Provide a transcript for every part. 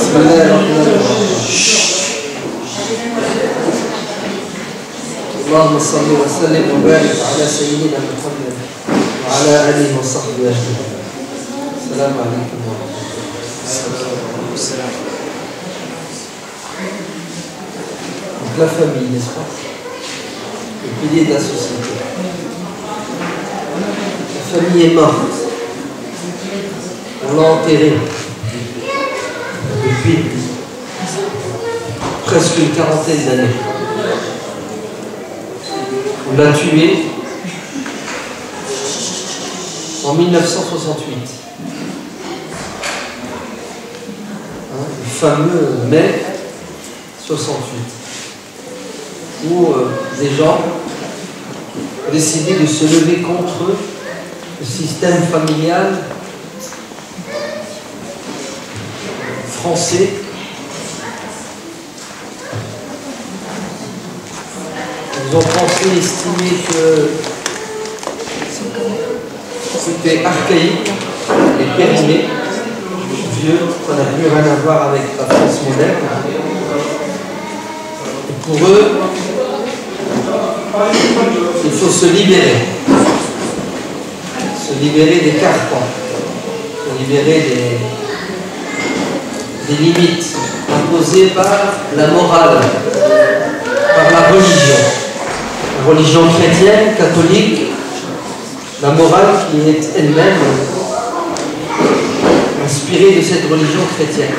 بسم الله الرحمن الرحيم. اللهم صل وسلم وبارك على سيدنا محمد وعلى آله وصحبه أجمعين. السلام عليكم ورحمة الله. Donc la famille, n'est-ce pas? Le pilier de la société. La famille est morte. On l'a enterrée depuis presque une quarantaine d'années. On l'a tué en 1968. Le fameux mai 68, où des gens ont décidé de se lever contre le système familial français. Ils ont pensé, estimé que c'était archaïque et périmé, vieux, ça n'a plus rien à voir avec la France moderne. Et pour eux, il faut se libérer. Se libérer des carcans, se libérer des limites imposées par la morale, par la religion. La religion chrétienne, catholique, la morale qui est elle-même inspirée de cette religion chrétienne.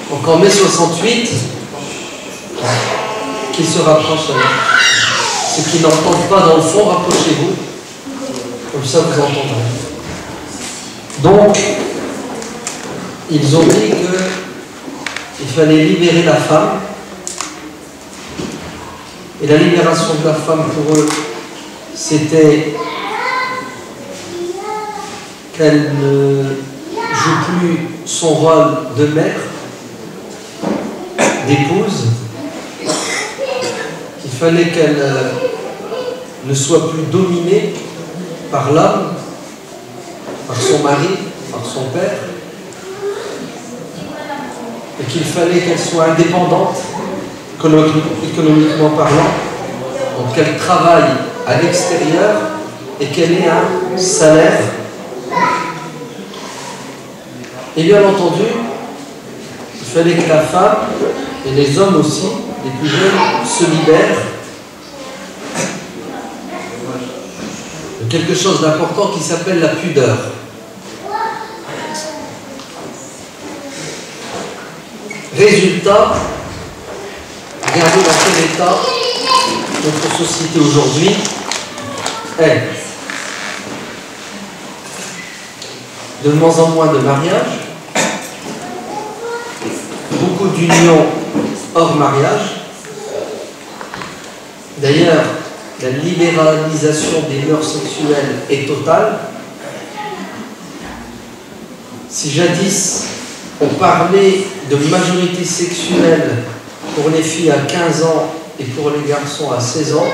Donc en mai 68, qui se rapprochent, ceux qui n'entendent pas dans le fond, rapprochez-vous, comme ça vous entendrez. Donc, ils ont dit qu'il fallait libérer la femme. Et la libération de la femme pour eux, c'était qu'elle ne joue plus son rôle de mère, d'épouse. Il fallait qu'elle ne soit plus dominée par l'homme, par son mari, par son père, et qu'il fallait qu'elle soit indépendante, économiquement parlant, donc qu'elle travaille à l'extérieur et qu'elle ait un salaire. Et bien entendu, il fallait que la femme, et les hommes aussi, les plus jeunes, se libèrent de quelque chose d'important qui s'appelle la pudeur. Résultat, regardez dans quel état notre société aujourd'hui est. De moins en moins de mariages, beaucoup d'unions hors mariage. D'ailleurs, la libéralisation des mœurs sexuelles est totale. Si jadis on parlait de majorité sexuelle pour les filles à 15 ans et pour les garçons à 16 ans,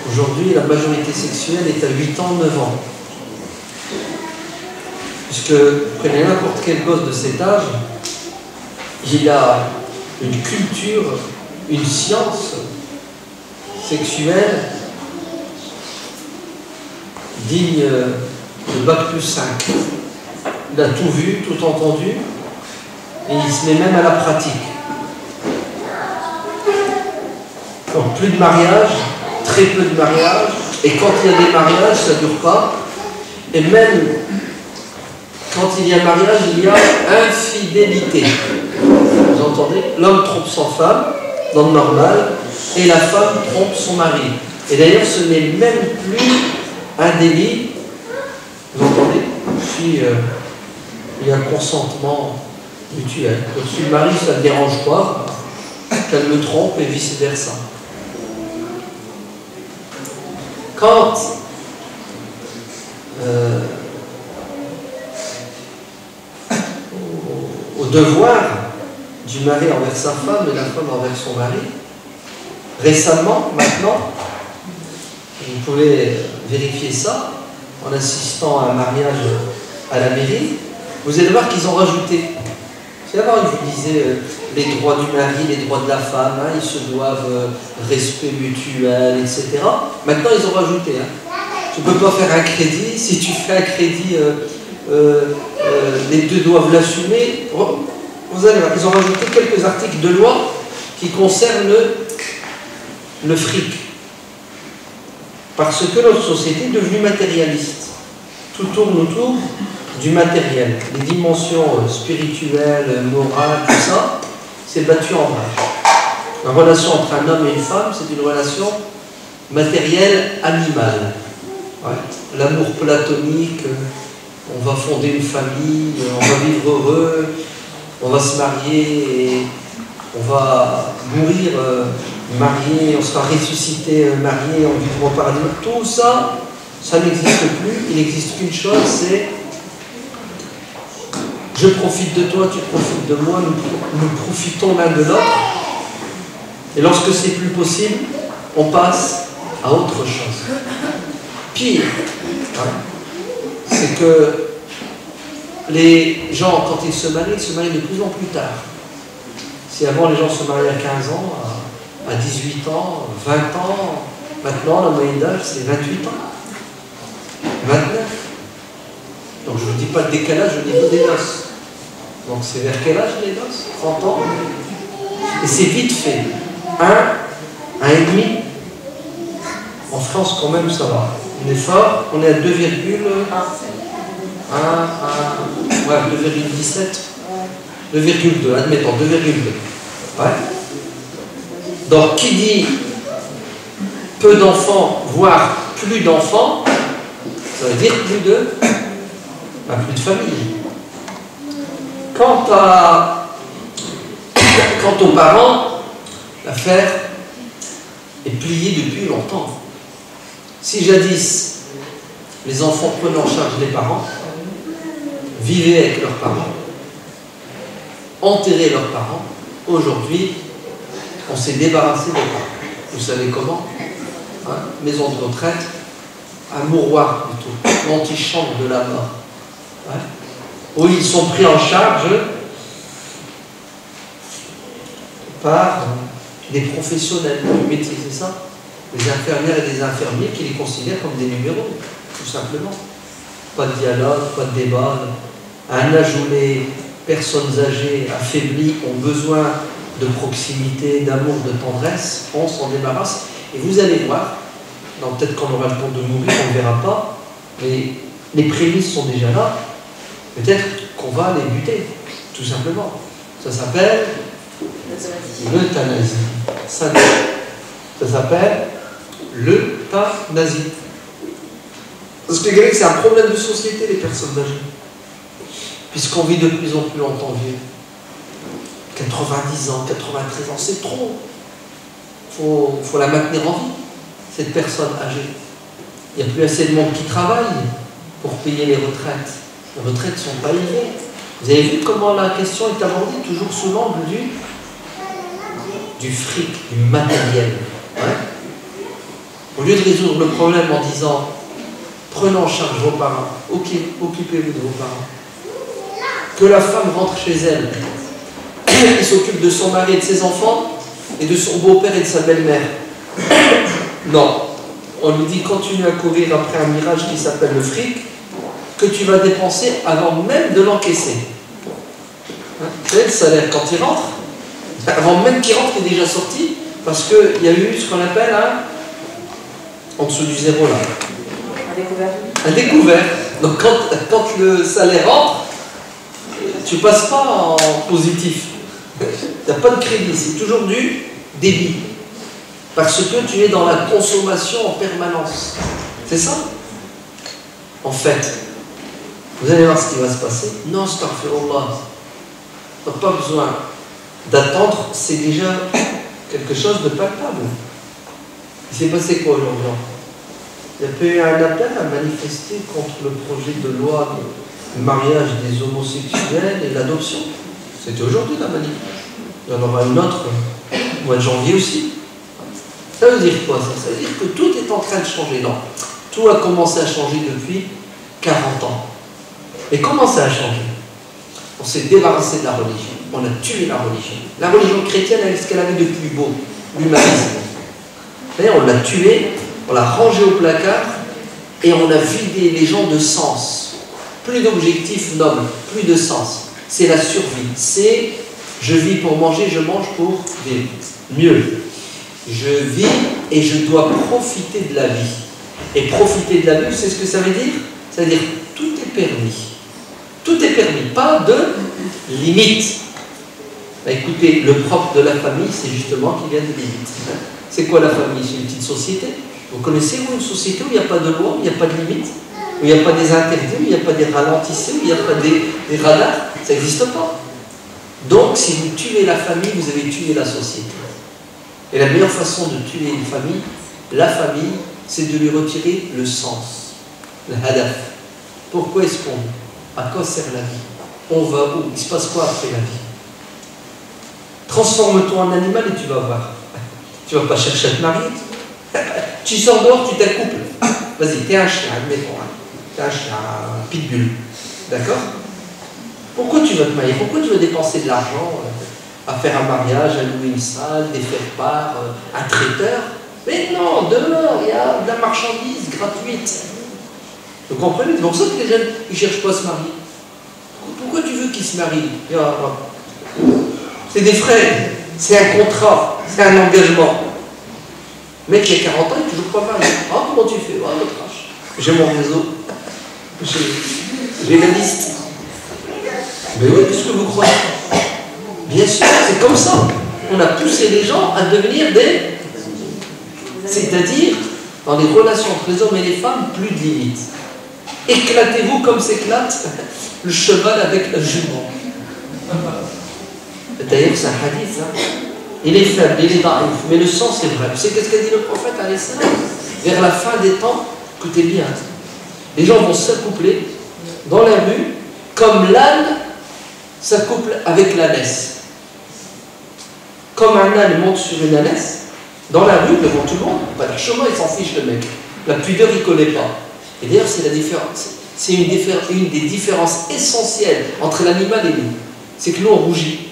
aujourd'hui la majorité sexuelle est à 8 ans, 9 ans. Puisque, prenez n'importe quel gosse de cet âge, il a une culture, une science sexuelle digne de Bac+5. Il a tout vu, tout entendu, et il se met même à la pratique. Donc plus de mariage, très peu de mariage, et quand il y a des mariages, ça ne dure pas, et même quand il y a mariage, il y a infidélité. Vous entendez? L'homme trompe sa femme, dans le normal, et la femme trompe son mari. Et d'ailleurs, ce n'est même plus un délit. Vous entendez? Si il y a consentement mutuel. Donc si le mari, ça ne dérange pas, qu'elle me trompe et vice-versa. Quand au devoir du mari envers sa femme et la femme envers son mari, récemment, maintenant, vous pouvez vérifier ça en assistant à un mariage à la mairie, vous allez voir qu'ils ont rajouté, Et avant, ils vous disaient les droits du mari, les droits de la femme, hein, ils se doivent respect mutuel, etc. Maintenant, ils ont rajouté. Hein, tu ne peux pas faire un crédit. Si tu fais un crédit, les deux doivent l'assumer. Vous allez voir, ils ont rajouté quelques articles de loi qui concernent le fric. Parce que notre société est devenue matérialiste. Tout tourne autour du matériel. Les dimensions spirituelles, morales, tout ça, c'est battu en brèche. La relation entre un homme et une femme, c'est une relation matérielle animale. Ouais. L'amour platonique, on va fonder une famille, on va vivre heureux, on va se marier et on va mourir marié, on sera ressuscité marié, on vivra au paradis. Tout ça, ça n'existe plus. Il n'existe qu'une chose, c'est je profite de toi, tu profites de moi, nous profitons l'un de l'autre. Et lorsque c'est plus possible, on passe à autre chose. Pire, hein, c'est que les gens, quand ils se marient de plus en plus tard. Si avant les gens se mariaient à 15 ans, à 18 ans, 20 ans, maintenant la moyenne d'âge c'est 28 ans, 29. Donc je ne vous dis pas le décalage au niveau des noces. Donc c'est vers quel âge les noces? 30 ans. Et c'est vite fait. 1 et demi. En France quand même ça va. On est fort, on est à 2,1. Ouais, 2,17. 2,2, admettons, 2,2. Ouais. Donc, qui dit peu d'enfants, voire plus d'enfants, ça veut dire plus de famille. Quant aux parents, l'affaire est pliée depuis longtemps. Si jadis, les enfants prenaient en charge les parents, vivaient avec leurs parents, enterraient leurs parents, aujourd'hui, on s'est débarrassé des parents. Vous savez comment? Hein? Maison de retraite, un mouroir plutôt, l'antichambre de la mort. Ouais. Où ils sont pris en charge par des professionnels du métier, c'est ça? Des infirmières et des infirmiers qui les considèrent comme des numéros, tout simplement. Pas de dialogue, pas de débat. À un âge où les personnes âgées, affaiblies, ont besoin de proximité, d'amour, de tendresse, on s'en débarrasse. Et vous allez voir, peut-être qu'on aura le temps de mourir, on ne verra pas, mais les prémices sont déjà là. Peut-être qu'on va les buter, tout simplement. Ça s'appelle l'euthanasie. Ça s'appelle l'euthanasie. Parce que c'est un problème de société, les personnes âgées. Puisqu'on vit de plus en plus longtemps vieux. 90 ans, 93 ans, c'est trop. Faut la maintenir en vie, cette personne âgée. Il n'y a plus assez de monde qui travaille pour payer les retraites. Les retraites ne sont pas élevées. Vous avez vu comment la question est abordée, toujours sous l'angle du fric, du matériel. Ouais. Au lieu de résoudre le problème en disant prenez en charge vos parents, ok, occupez-vous de vos parents. Que la femme rentre chez elle, qui s'occupe de son mari et de ses enfants, et de son beau-père et de sa belle-mère. Non. On lui dit continue à courir après un mirage qui s'appelle le fric, que tu vas dépenser avant même de l'encaisser. Hein? Vous savez, le salaire, quand il rentre, avant même qu'il rentre, il est déjà sorti, parce qu'il y a eu ce qu'on appelle en dessous du zéro là. Un découvert. Un découvert. Donc quand le salaire rentre, tu ne passes pas en positif. Tu n'as pas de crédit, c'est toujours du débit. Parce que tu es dans la consommation en permanence. C'est ça? En fait, vous allez voir ce qui va se passer. Non, astaghfirullah. Tu n'as pas besoin d'attendre, c'est déjà quelque chose de palpable. Il s'est passé quoi aujourd'hui? Il y a eu un appel à manifester contre le projet de loi de mariage des homosexuels et l'adoption. C'était aujourd'hui la manif. Il y en aura une autre au mois de janvier aussi. Ça veut dire quoi ça? Ça veut dire que tout est en train de changer. Non, tout a commencé à changer depuis 40 ans. Et comment ça a changé? On s'est débarrassé de la religion. on a tué la religion. La religion chrétienne, elle, ce qu'elle avait de plus beau, l'humanisme. D'ailleurs, on l'a tué, on l'a rangé au placard et on a vidé les gens de sens. Plus d'objectifs nobles, plus de sens. C'est la survie. C'est je vis pour manger, je mange pour vivre. Mieux. Je vis et je dois profiter de la vie. Et profiter de la vie, c'est ce que ça veut dire? Ça veut dire tout est permis. Tout est permis, pas de limite. Bah, écoutez, le propre de la famille, c'est justement qu'il y a des limites. C'est quoi la famille? C'est une petite société. Vous connaissez une société où il n'y a pas de loi, où il n'y a pas de limite, où il n'y a pas des interdits, où il n'y a pas des ralentisseurs, où il n'y a pas des radars? Ça n'existe pas. Donc, si vous tuez la famille, vous avez tué la société. Et la meilleure façon de tuer une famille, la famille, c'est de lui retirer le sens, le hadaf. Pourquoi est-ce qu'on vit? À quoi sert la vie? On va où? Il se passe quoi après la vie? Transforme-toi en animal et tu vas voir. Tu ne vas pas chercher à te marier. Tu sors dehors, tu t'accouples. Vas-y, t'es un chien, admettons. T'es un chien, un pitbull. D'accord? Pourquoi tu vas te marier? Pourquoi tu vas dépenser de l'argent à faire un mariage, à louer une salle, des faire-part, un traiteur? Mais non, dehors, il y a de la marchandise gratuite. Vous comprenez? C'est pour ça que les jeunes ne cherchent pas à se marier. Pourquoi tu veux qu'ils se marient? C'est des frais, c'est un contrat, c'est un engagement. Le mec qui a 40 ans, il n'est toujours pas marié. Ah, comment tu fais? Ah, notre âge. J'ai mon réseau. J'ai la liste. Mais oui, qu'est-ce que vous croyez? Bien sûr, c'est comme ça. On a poussé les gens à devenir des... C'est-à-dire, dans les relations entre les hommes et les femmes, plus de limites. Éclatez-vous comme s'éclate le cheval avec la jument. D'ailleurs, c'est un hadith. Hein. Il est faible, il est daïf, mais le sens est vrai. Vous savez qu'est-ce qu'a dit le prophète alayhi salam? Vers la fin des temps, écoutez bien, les gens vont s'accoupler dans la rue comme l'âne s'accouple avec l'ânesse. Comme un âne monte sur une ânesse, dans la rue, devant tout le monde, pas de chemin, il s'en fiche le mec. La pudeur, il ne connaît pas. Et d'ailleurs, c'est la différence. C'est une des différences essentielles entre l'animal et nous. C'est que nous, on rougit.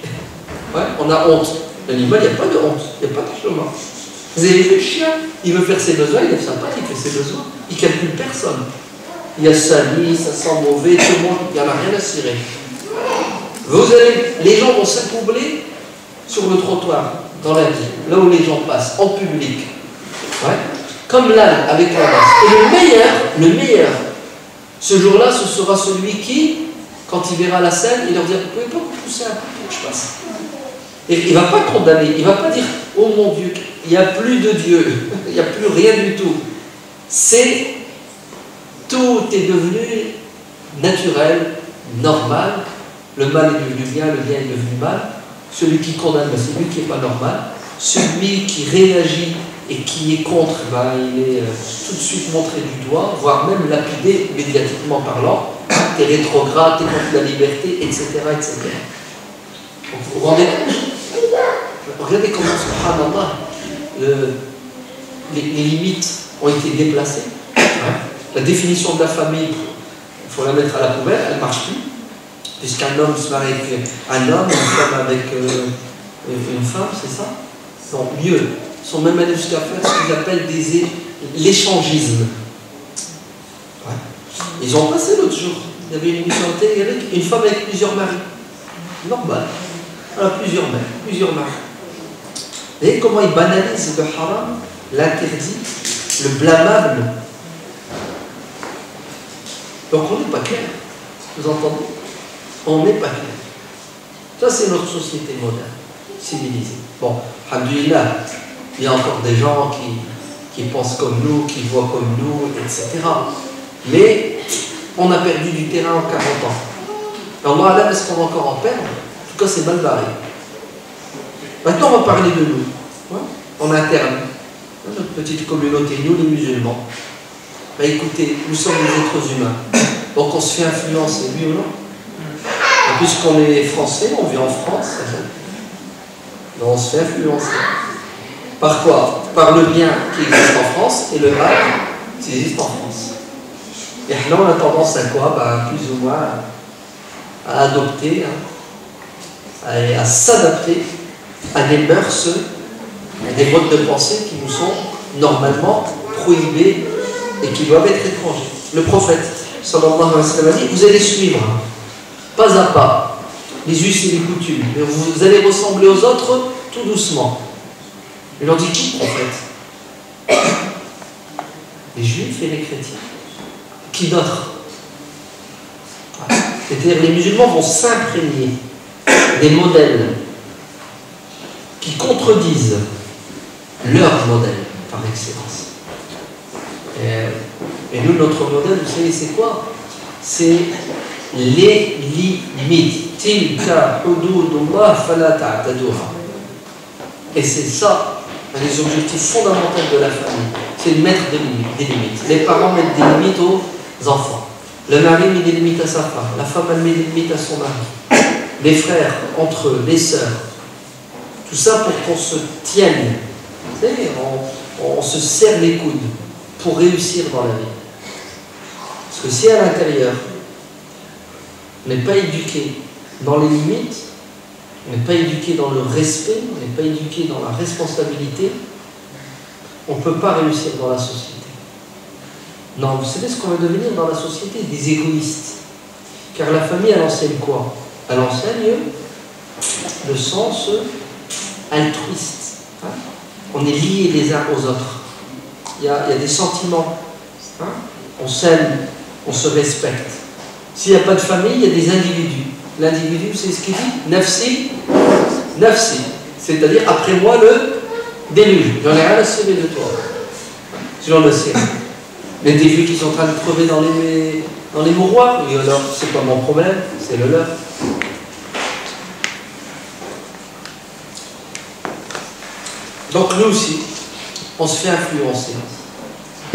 Ouais, on a honte. L'animal, il n'y a pas de honte, il n'y a pas de chemin. Vous avez vu le chien? Il veut faire ses besoins, il est sympa, il fait ses besoins. Il ne calcule personne. Il a sali, ça sent mauvais, tout le monde, il n'y en a rien à cirer. Les gens vont s'accoubler sur le trottoir, dans la vie, là où les gens passent, en public. Ouais. Comme l'âne avec la vache. Et le meilleur, ce jour-là, ce sera celui qui, quand il verra la scène, il leur dira, vous pouvez pas vous pousser un peu pour que je passe. Et il ne va pas condamner, il ne va pas dire, oh mon Dieu, il n'y a plus de Dieu, il n'y a plus rien du tout. Tout est devenu naturel, normal, le mal est devenu bien, le bien est devenu mal. Celui qui condamne, ben, c'est lui qui n'est pas normal. Celui qui réagit et qui est contre, ben, il est tout de suite montré du doigt, voire même lapidé médiatiquement parlant. T'es rétrograde, t'es contre la liberté, etc. etc. Donc, vous vous rendez compte? Regardez comment, subhanallah, les limites ont été déplacées. La définition de la famille, il faut la mettre à la poubelle, elle ne marche plus. Puisqu'un homme se marie avec un homme, une femme avec une femme, c'est ça? Non, mieux. Ils sont même allés jusqu'à faire ce qu'ils appellent l'échangisme. Ouais. Ils ont passé l'autre jour. Il y avait une émission de télé avec une femme avec plusieurs maris. Normal. Alors, plusieurs maris. Vous voyez comment ils banalisent le haram, l'interdit, le blâmable. Donc on n'est pas clair. Vous entendez? On n'est pas clair. Ça, c'est notre société moderne, civilisée. Bon, alhamdoulilah, il y a encore des gens qui pensent comme nous, qui voient comme nous, etc. Mais on a perdu du terrain en 40 ans. Alors là, est-ce qu'on va encore en perdre? En tout cas, c'est mal barré. Maintenant, on va parler de nous, ouais, en interne. Notre petite communauté, nous les musulmans. Ben, écoutez, nous sommes des êtres humains. Donc on se fait influencer, oui ou non? Et puisqu'on est français, on vit en France, donc on se fait influencer. Par quoi? Par le bien qui existe en France et le mal qui existe en France. Et là, on a tendance à quoi? Ben, plus ou moins à adopter à s'adapter à des mœurs, à des modes de pensée qui nous sont normalement prohibés et qui doivent être étrangers. Le prophète, sallallahu alayhi wa sallam, a dit, vous allez suivre, pas à pas, les us et les coutumes, mais vous allez ressembler aux autres tout doucement. Il leur dit qui, prophète? Les juifs et les chrétiens. Qui d'autre? C'est-à-dire les musulmans vont s'imprégner des modèles qui contredisent leur modèle par excellence. Et nous, notre modèle, vous savez, c'est quoi? C'est les limites. Tilka hududullah fala ta'taduha. Et c'est ça, un des objectifs fondamentaux de la famille, c'est de mettre des limites. Les parents mettent des limites aux enfants. Le mari met des limites à sa femme. La femme, elle met des limites à son mari. Les frères, entre eux, les sœurs. Tout ça pour qu'on se tienne. Vous savez, on se serre les coudes pour réussir dans la vie. Parce que si à l'intérieur, on n'est pas éduqué dans les limites, on n'est pas éduqué dans le respect, on n'est pas éduqué dans la responsabilité, on ne peut pas réussir dans la société. Non, vous savez ce qu'on va devenir dans la société? Des égoïstes. Car la famille, elle enseigne quoi? Elle enseigne le sens altruiste. Hein? On est liés les uns aux autres. Il y a des sentiments. Hein? On s'aime, on se respecte. S'il n'y a pas de famille, il y a des individus. L'individu, c'est ce qu'il dit, nafsi, nafsi. C'est-à-dire, après moi, le déluge. J'en ai rien à sauver de toi. J'en le sais. Mais des vieux qui sont en train de crever dans les mouroirs, et alors, c'est pas mon problème, c'est le leur. Donc, nous aussi, on se fait influencer.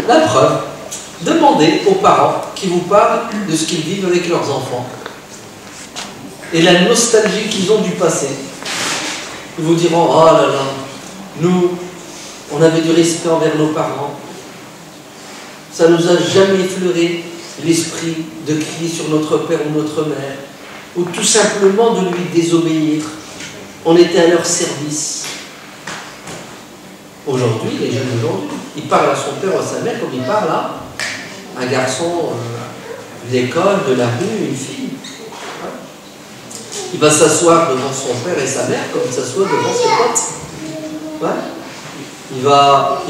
La preuve, demandez aux parents qui vous parlent de ce qu'ils vivent avec leurs enfants et la nostalgie qu'ils ont du passé. Ils vous diront, oh là là, nous, on avait du respect envers nos parents. Ça nous a jamais effleuré l'esprit de crier sur notre père ou notre mère, ou tout simplement de lui désobéir. On était à leur service. Aujourd'hui, les jeunes d'aujourd'hui, ils parlent à son père ou à sa mère comme ils parlent à un garçon de l'école, de la rue, une fille. Il va s'asseoir devant son père et sa mère comme il s'assoit devant ses potes. Ouais. Il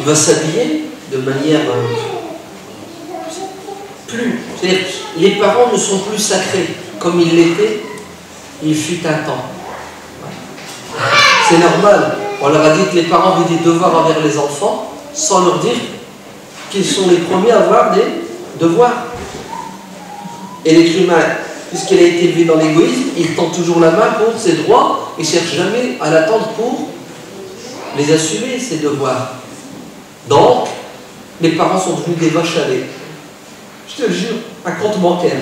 va s'habiller de manière plus. C'est-à-dire, les parents ne sont plus sacrés comme ils l'étaient, il fut un temps. Ouais. C'est normal. On leur a dit que les parents avaient des devoirs envers les enfants sans leur dire qu'ils sont les premiers à avoir des devoirs. Et l'être humain, puisqu'il a été élevé dans l'égoïsme, il tend toujours la main pour ses droits et ne cherche jamais à l'attendre pour les assumer, ses devoirs. Donc, les parents sont devenus des vaches à lait. Je te le jure, un compte bancaire.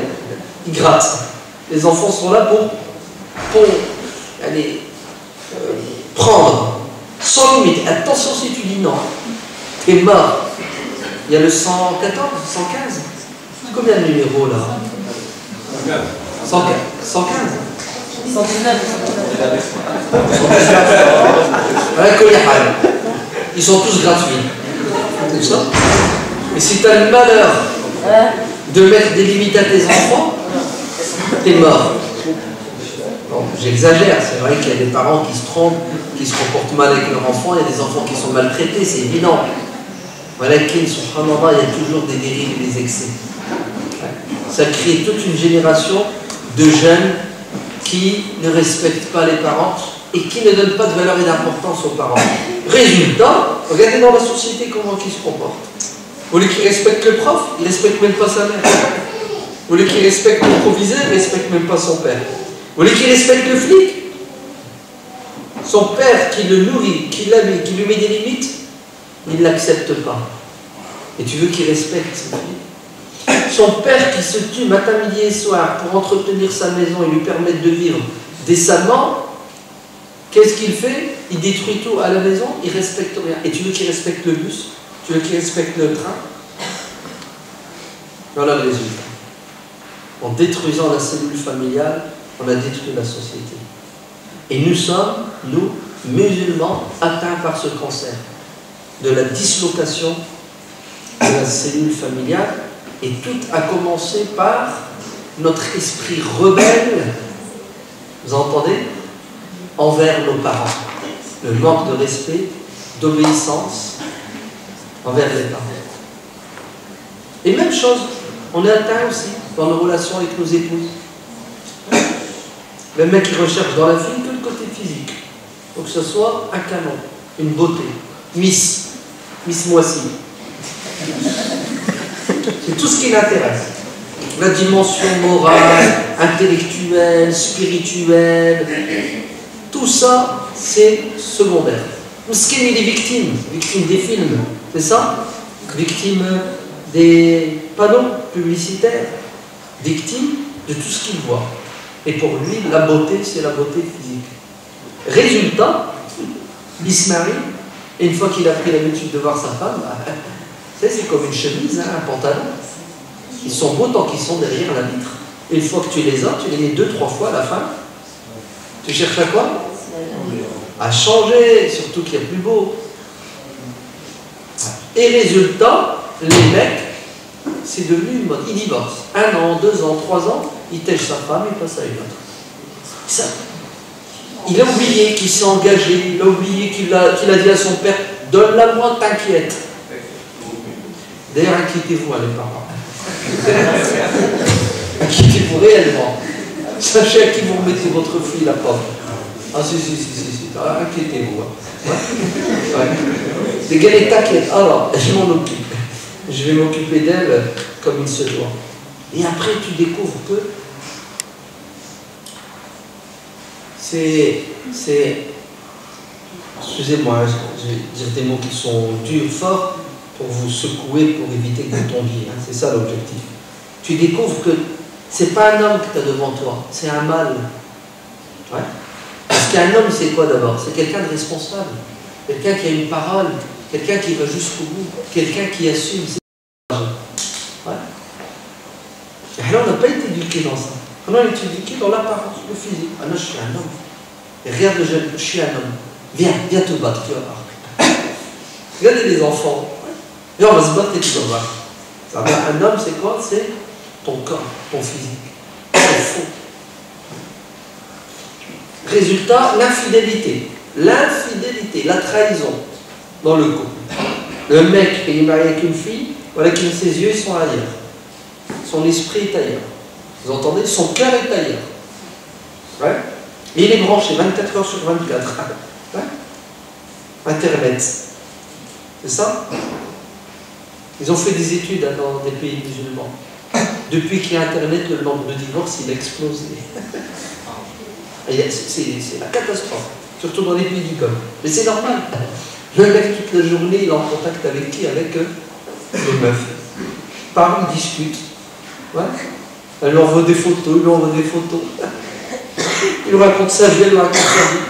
Ils grattent. Les enfants sont là pour aller prendre sans limite. Attention si tu dis non, t'es mort. Il y a le 114, 115. Combien de numéros là? 115. 119. Ils sont tous gratuits. C'est ça. Et si tu as le malheur de mettre des limites à tes enfants, t'es mort. Bon, j'exagère, c'est vrai qu'il y a des parents qui se trompent, qui se comportent mal avec leurs enfants, il y a des enfants qui sont maltraités, c'est évident. Voilà qu'il, subhanallah, il y a toujours des dérives et des excès. Ça crée toute une génération de jeunes qui ne respectent pas les parents et qui ne donnent pas de valeur et d'importance aux parents. Résultat, regardez dans la société comment ils se comportent. Au lieu qu'ils respectent le prof, ils ne respectent même pas sa mère. Au lieu qu'ils respectent le proviseur, ils ne respectent même pas son père. Au lieu qu'ils respectent le flic, son père qui le nourrit, qui l'habille, qui lui met des limites, il ne l'accepte pas. Et tu veux qu'il respecte ce flic? Son père qui se tue matin, midi et soir pour entretenir sa maison et lui permettre de vivre décemment, qu'est-ce qu'il fait? Il détruit tout à la maison, il ne respecte rien. Et tu veux qu'il respecte le bus? Tu veux qu'il respecte le train? Voilà le résultat. En détruisant la cellule familiale, on a détruit la société. Et nous sommes, nous, musulmans, atteints par ce cancer de la dislocation de la cellule familiale. Et tout a commencé par notre esprit rebelle, vous entendez, envers nos parents. Le manque de respect, d'obéissance envers les parents. Et même chose, on est atteint aussi dans nos relations avec nos épouses. Le mec qui recherche dans la fille que le côté physique. Il faut que ce soit un canon, une beauté. Miss Moissy. C'est tout ce qui l'intéresse. La dimension morale, intellectuelle, spirituelle, tout ça, c'est secondaire. Miskin, il est victime des films, c'est ça? Victime des panneaux publicitaires, victime de tout ce qu'il voit. Et pour lui, la beauté, c'est la beauté physique. Résultat, il se marie, et une fois qu'il a pris l'habitude de voir sa femme, c'est comme une chemise, hein, un pantalon. Ils sont beaux tant qu'ils sont derrière la vitre. Et une fois que tu les as, tu les mets 2-3 fois à la fin. Tu cherches à quoi? À changer, surtout qu'il y a plus beau. Et résultat, les mecs, c'est devenu une mode. Ils divorcent. 1 an, 2 ans, 3 ans, il tèche sa femme, il passe à une autre. Ça, il a oublié qu'il s'est engagé, il a oublié qu'il a dit à son père, donne-la-moi, t'inquiète. D'ailleurs, inquiétez-vous, les parents. Inquiétez-vous réellement. Sachez à qui vous remettez votre fille, la pauvre. Ah, si. Ah, inquiétez-vous. Ouais. Les gars, les t'inquiètent. Alors, je m'en occupe. Je vais m'occuper d'elle comme il se doit. Et après, tu découvres que c'est excusez-moi, je vais dire des mots qui sont durs, forts, pour vous secouer, pour éviter que vous tombiez. Hein. C'est ça l'objectif. Tu découvres que c'est pas un homme que tu as devant toi, c'est un mâle. Ouais. Parce qu'un homme, c'est quoi d'abord? C'est quelqu'un de responsable, quelqu'un qui a une parole, quelqu'un qui va jusqu'au bout, quelqu'un qui assume ses choses. Ouais. Et là, on n'a pas été éduqué dans ça. On a été éduqué dans l'apparence, le physique. Ah non, je suis un homme. Et regarde le jeune, je suis un homme. Viens te battre, tu vas voir. Regardez les enfants. Viens, on va se battre et tu vas voir. Un homme, c'est quoi? C'est ton corps, ton physique. C'est faux. Résultat, l'infidélité. L'infidélité, la trahison dans le couple. Le mec, il est marié avec une fille, voilà que ses yeux sont ailleurs. Son esprit est ailleurs. Vous entendez? Son cœur est ailleurs. Ouais. Et il est branché 24 heures sur 24. Ouais. Internet. C'est ça? Ils ont fait des études dans des pays musulmans. Depuis qu'il y a Internet, le nombre de divorces, il a explosé. C'est la catastrophe. Surtout dans les pays du Golfe. Mais c'est normal. Le mec, toute la journée, il est en contact avec qui? Avec les meufs. Parle, il discute. Ouais. Elle lui envoie des photos, il lui envoie des photos. Il lui raconte sa vie, elle lui raconte sa vie.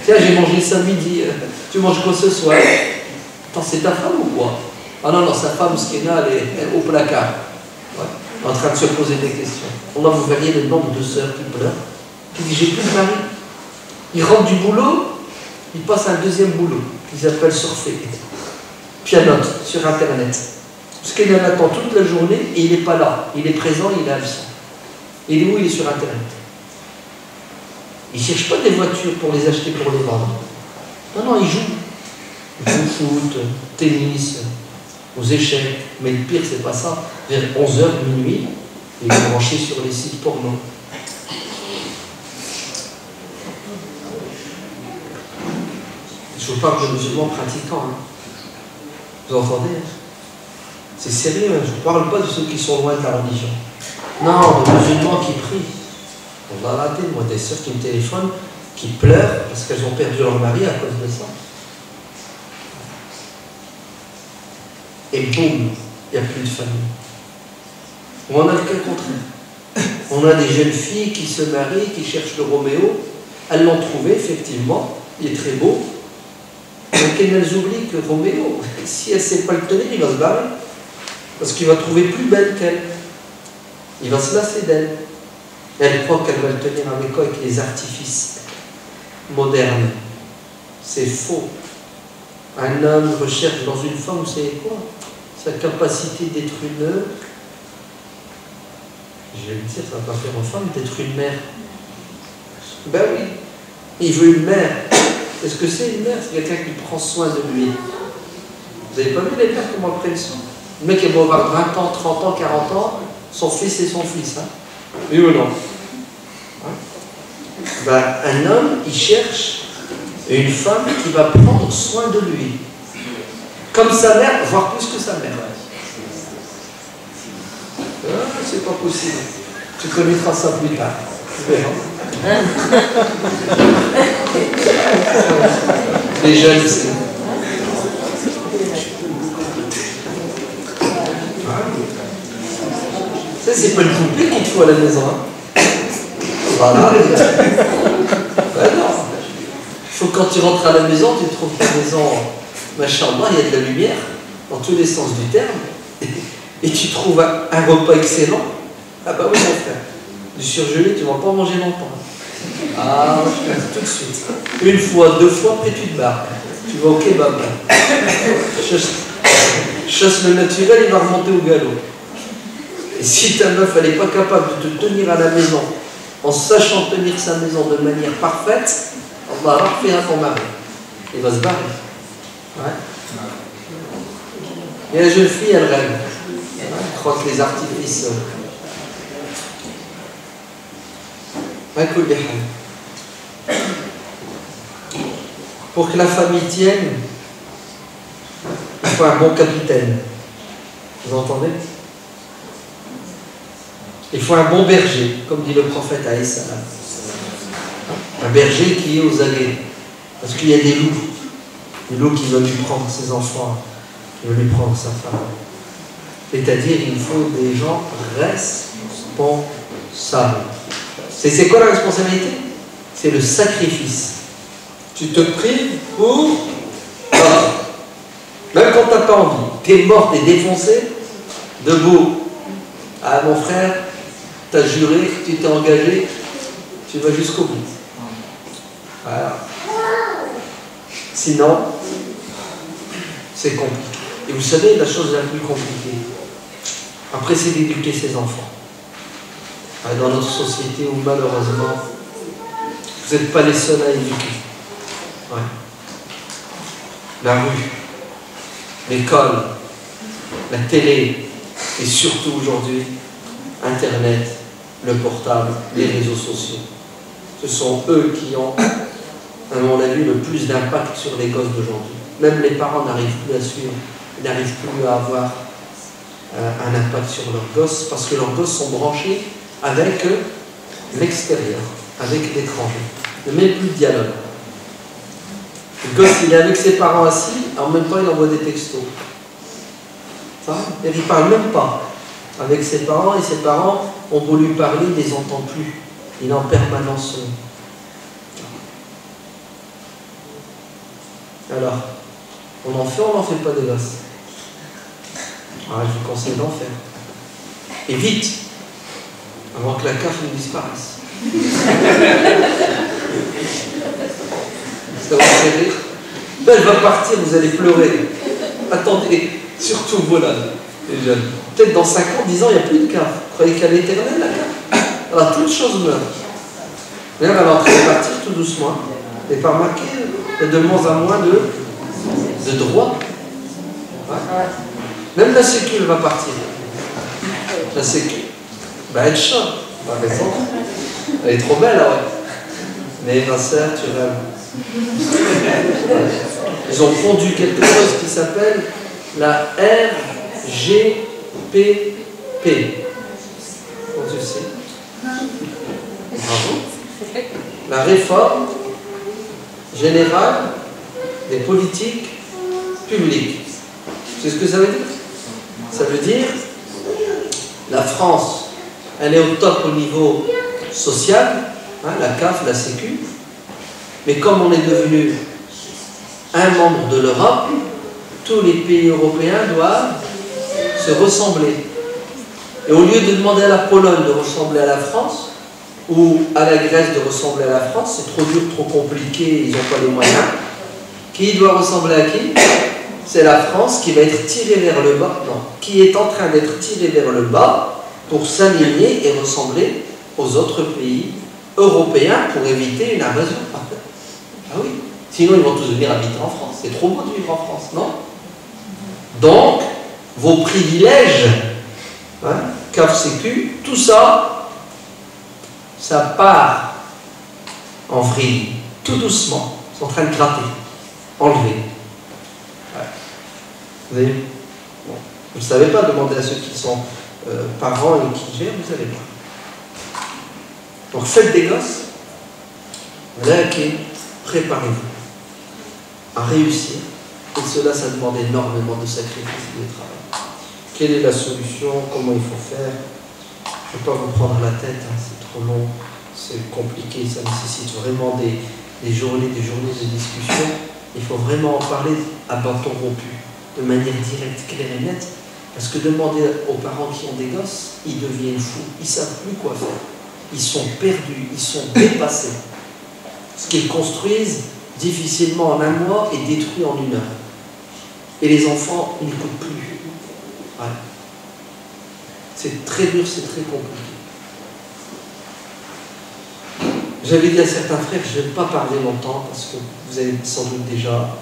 Tiens, j'ai mangé ça midi. Tu manges quoi ce soir? Attends, c'est ta femme ou quoi? Ah non, sa femme, ce qui est là, elle est au placard. Ouais. En train de se poser des questions. Là, vous verriez le nombre de sœurs qui pleurent, qui disent j'ai plus de mari. Il rentre du boulot, il passe un deuxième boulot, qu'ils appellent surfer. Pianote sur Internet. Parce qu'il en attend toute la journée et il n'est pas là. Il est présent, il est absent. Il est où? Il est sur Internet. Il ne cherche pas des voitures pour les acheter, pour les vendre. Non, il joue. Il joue au foot, tennis, aux échecs. Mais le pire, c'est pas ça. Vers 11h, minuit, il est branché sur les sites porno. Je vous parle de musulmans pratiquants. Hein. Vous entendez? C'est sérieux, hein. Je ne vous parle pas de ceux qui sont loin de la religion. Non, de musulmans qui prient. On va rater, moi, des sœurs qui me téléphonent, qui pleurent parce qu'elles ont perdu leur mari à cause de ça. Et boum, il n'y a plus de famille. Ou on a le cas contraire. On a des jeunes filles qui se marient, qui cherchent le Roméo. Elles l'ont trouvé, effectivement. Il est très beau. Donc elles oublient que Roméo, si elle ne sait pas le tenir, il va se barrer. Parce qu'il va trouver plus belle qu'elle. Il va se lasser d'elle. Elle croit qu'elle va le tenir avec quoi? Avec les artifices. moderne. C'est faux. Un homme recherche dans une femme, vous savez quoi? Sa capacité d'être une... Je vais le dire, ça va pas faire en femme, d'être une mère. Ben oui, il veut une mère. Qu'est-ce que c'est une mère? C'est quelqu'un qui prend soin de lui. Vous n'avez pas vu les mères comment elles prennent soin? Le mec est beau avoir 20 ans, 30 ans, 40 ans, son fils est son fils. Hein? Oui ou non? Hein? Ben, un homme, il cherche une femme qui va prendre soin de lui. Comme sa mère, voire plus que sa mère. Ah, c'est pas possible. Tu connaîtras ça plus tard. Tu verras. Les jeunes, c'est... Ça, c'est pas le poupée qu'il te faut à la maison. Hein. Voilà. Ben non. Il faut que quand tu rentres à la maison, tu trouves ta maison, machallah, il y a de la lumière, dans tous les sens du terme, et tu trouves un repas excellent. Ah bah oui, mon frère. Du surgelé, tu ne vas pas manger longtemps. Ah, tout de suite. Une fois, deux fois, après tu te barres. Tu vas au kebab. Chasse le naturel, il va remonter au galop. Et si ta meuf, elle n'est pas capable de te tenir à la maison, en sachant tenir sa maison de manière parfaite, on va refaire ton mari. Il va se barrer. Ouais. Et la jeune fille, elle rêve. Elle croit que les artifices... Pour que la famille tienne, il faut un bon capitaine. Vous entendez? Il faut un bon berger, comme dit le prophète alayhi salam. Un berger qui est aux aguets. Parce qu'il y a des loups qui veulent lui prendre ses enfants, qui veulent lui prendre sa femme. C'est-à-dire, il faut des gens responsables. C'est quoi la responsabilité? C'est le sacrifice. Tu te prives pour... Même quand tu n'as pas envie, tu es mort, tu es défoncé, debout. Ah mon frère, tu as juré, tu t'es engagé, tu vas jusqu'au bout. Voilà. Sinon, c'est compliqué. Et vous savez, la chose la plus compliquée, après, c'est d'éduquer ses enfants. Dans notre société où malheureusement, vous n'êtes pas les seuls à éduquer. Ouais. La rue, l'école, la télé, et surtout aujourd'hui, Internet, le portable, les réseaux sociaux. Ce sont eux qui ont, à mon avis, le plus d'impact sur les gosses d'aujourd'hui. Même les parents n'arrivent plus à suivre, ils n'arrivent plus à avoir un impact sur leurs gosses, parce que leurs gosses sont branchés avec l'extérieur, avec l'étranger. Il n'y a même plus de dialogue. Le gosse, il est avec ses parents assis, en même temps il envoie des textos. Il ne parle même pas avec ses parents, et ses parents, on peut lui parler, il ne les entend plus. Il est en permanence. Alors, on en fait ou on n'en fait pas des gosses? Ah, je vous conseille d'en faire. Et vite, avant que la CAF ne disparaisse. Ça va faire rire. Elle va partir, vous allez pleurer. Attendez, surtout vous là, les jeunes. Peut-être dans 5 ans, 10 ans, il n'y a plus de CAF. Vous croyez qu'à l'éternel, la CAF? Alors, toutes choses meurent. D'ailleurs, elle est en train de partir tout doucement. Et par remarqué, il y a de moins en moins de droits. Ouais. Même la Sécu, elle va partir. La Sécu, elle chante. Par raison. Elle est trop belle, ouais. Mais ma sœur, tu rêves. Ils ont fondu quelque chose qui s'appelle la RGPP. Comment tu sais? Bravo. La réforme générale des politiques publiques. C'est ce que ça veut dire? Ça veut dire la France, elle est au top au niveau social, hein, la CAF, la Sécu, mais comme on est devenu un membre de l'Europe, tous les pays européens doivent se ressembler. Et au lieu de demander à la Pologne de ressembler à la France, ou à la Grèce de ressembler à la France, c'est trop dur, trop compliqué, ils n'ont pas les moyens. Qui doit ressembler à qui? C'est la France qui va être tirée vers le bas, non, qui est en train d'être tirée vers le bas pour s'aligner et ressembler aux autres pays européens pour éviter une invasion. Ah oui, sinon ils vont tous venir habiter en France. C'est trop beau de vivre en France, non? Donc, vos privilèges, hein, CAF Sécu, tout ça, ça part en vrille, tout doucement. Ils sont en train de gratter, enlever. Ouais. Vous avez vu? Bon. Vous ne savez pas, demandez à ceux qui sont parents et qui gèrent, vous savez pas. Donc faites des gosses, là, préparez-vous à réussir. Et cela, ça demande énormément de sacrifices et de travail. Quelle est la solution? Comment il faut faire? Je ne vais pas vous prendre la tête, hein, c'est trop long, c'est compliqué, ça nécessite vraiment des journées de discussion. Il faut vraiment en parler à bâton rompu, de manière directe, claire et nette. Parce que demander aux parents qui ont des gosses, ils deviennent fous, ils ne savent plus quoi faire. Ils sont perdus, ils sont dépassés. Ce qu'ils construisent difficilement en un mois est détruit en une heure. Et les enfants n'écoutent plus. Ouais. C'est très dur, c'est très compliqué. J'avais dit à certains frères, je ne vais pas parler longtemps parce que vous avez sans doute déjà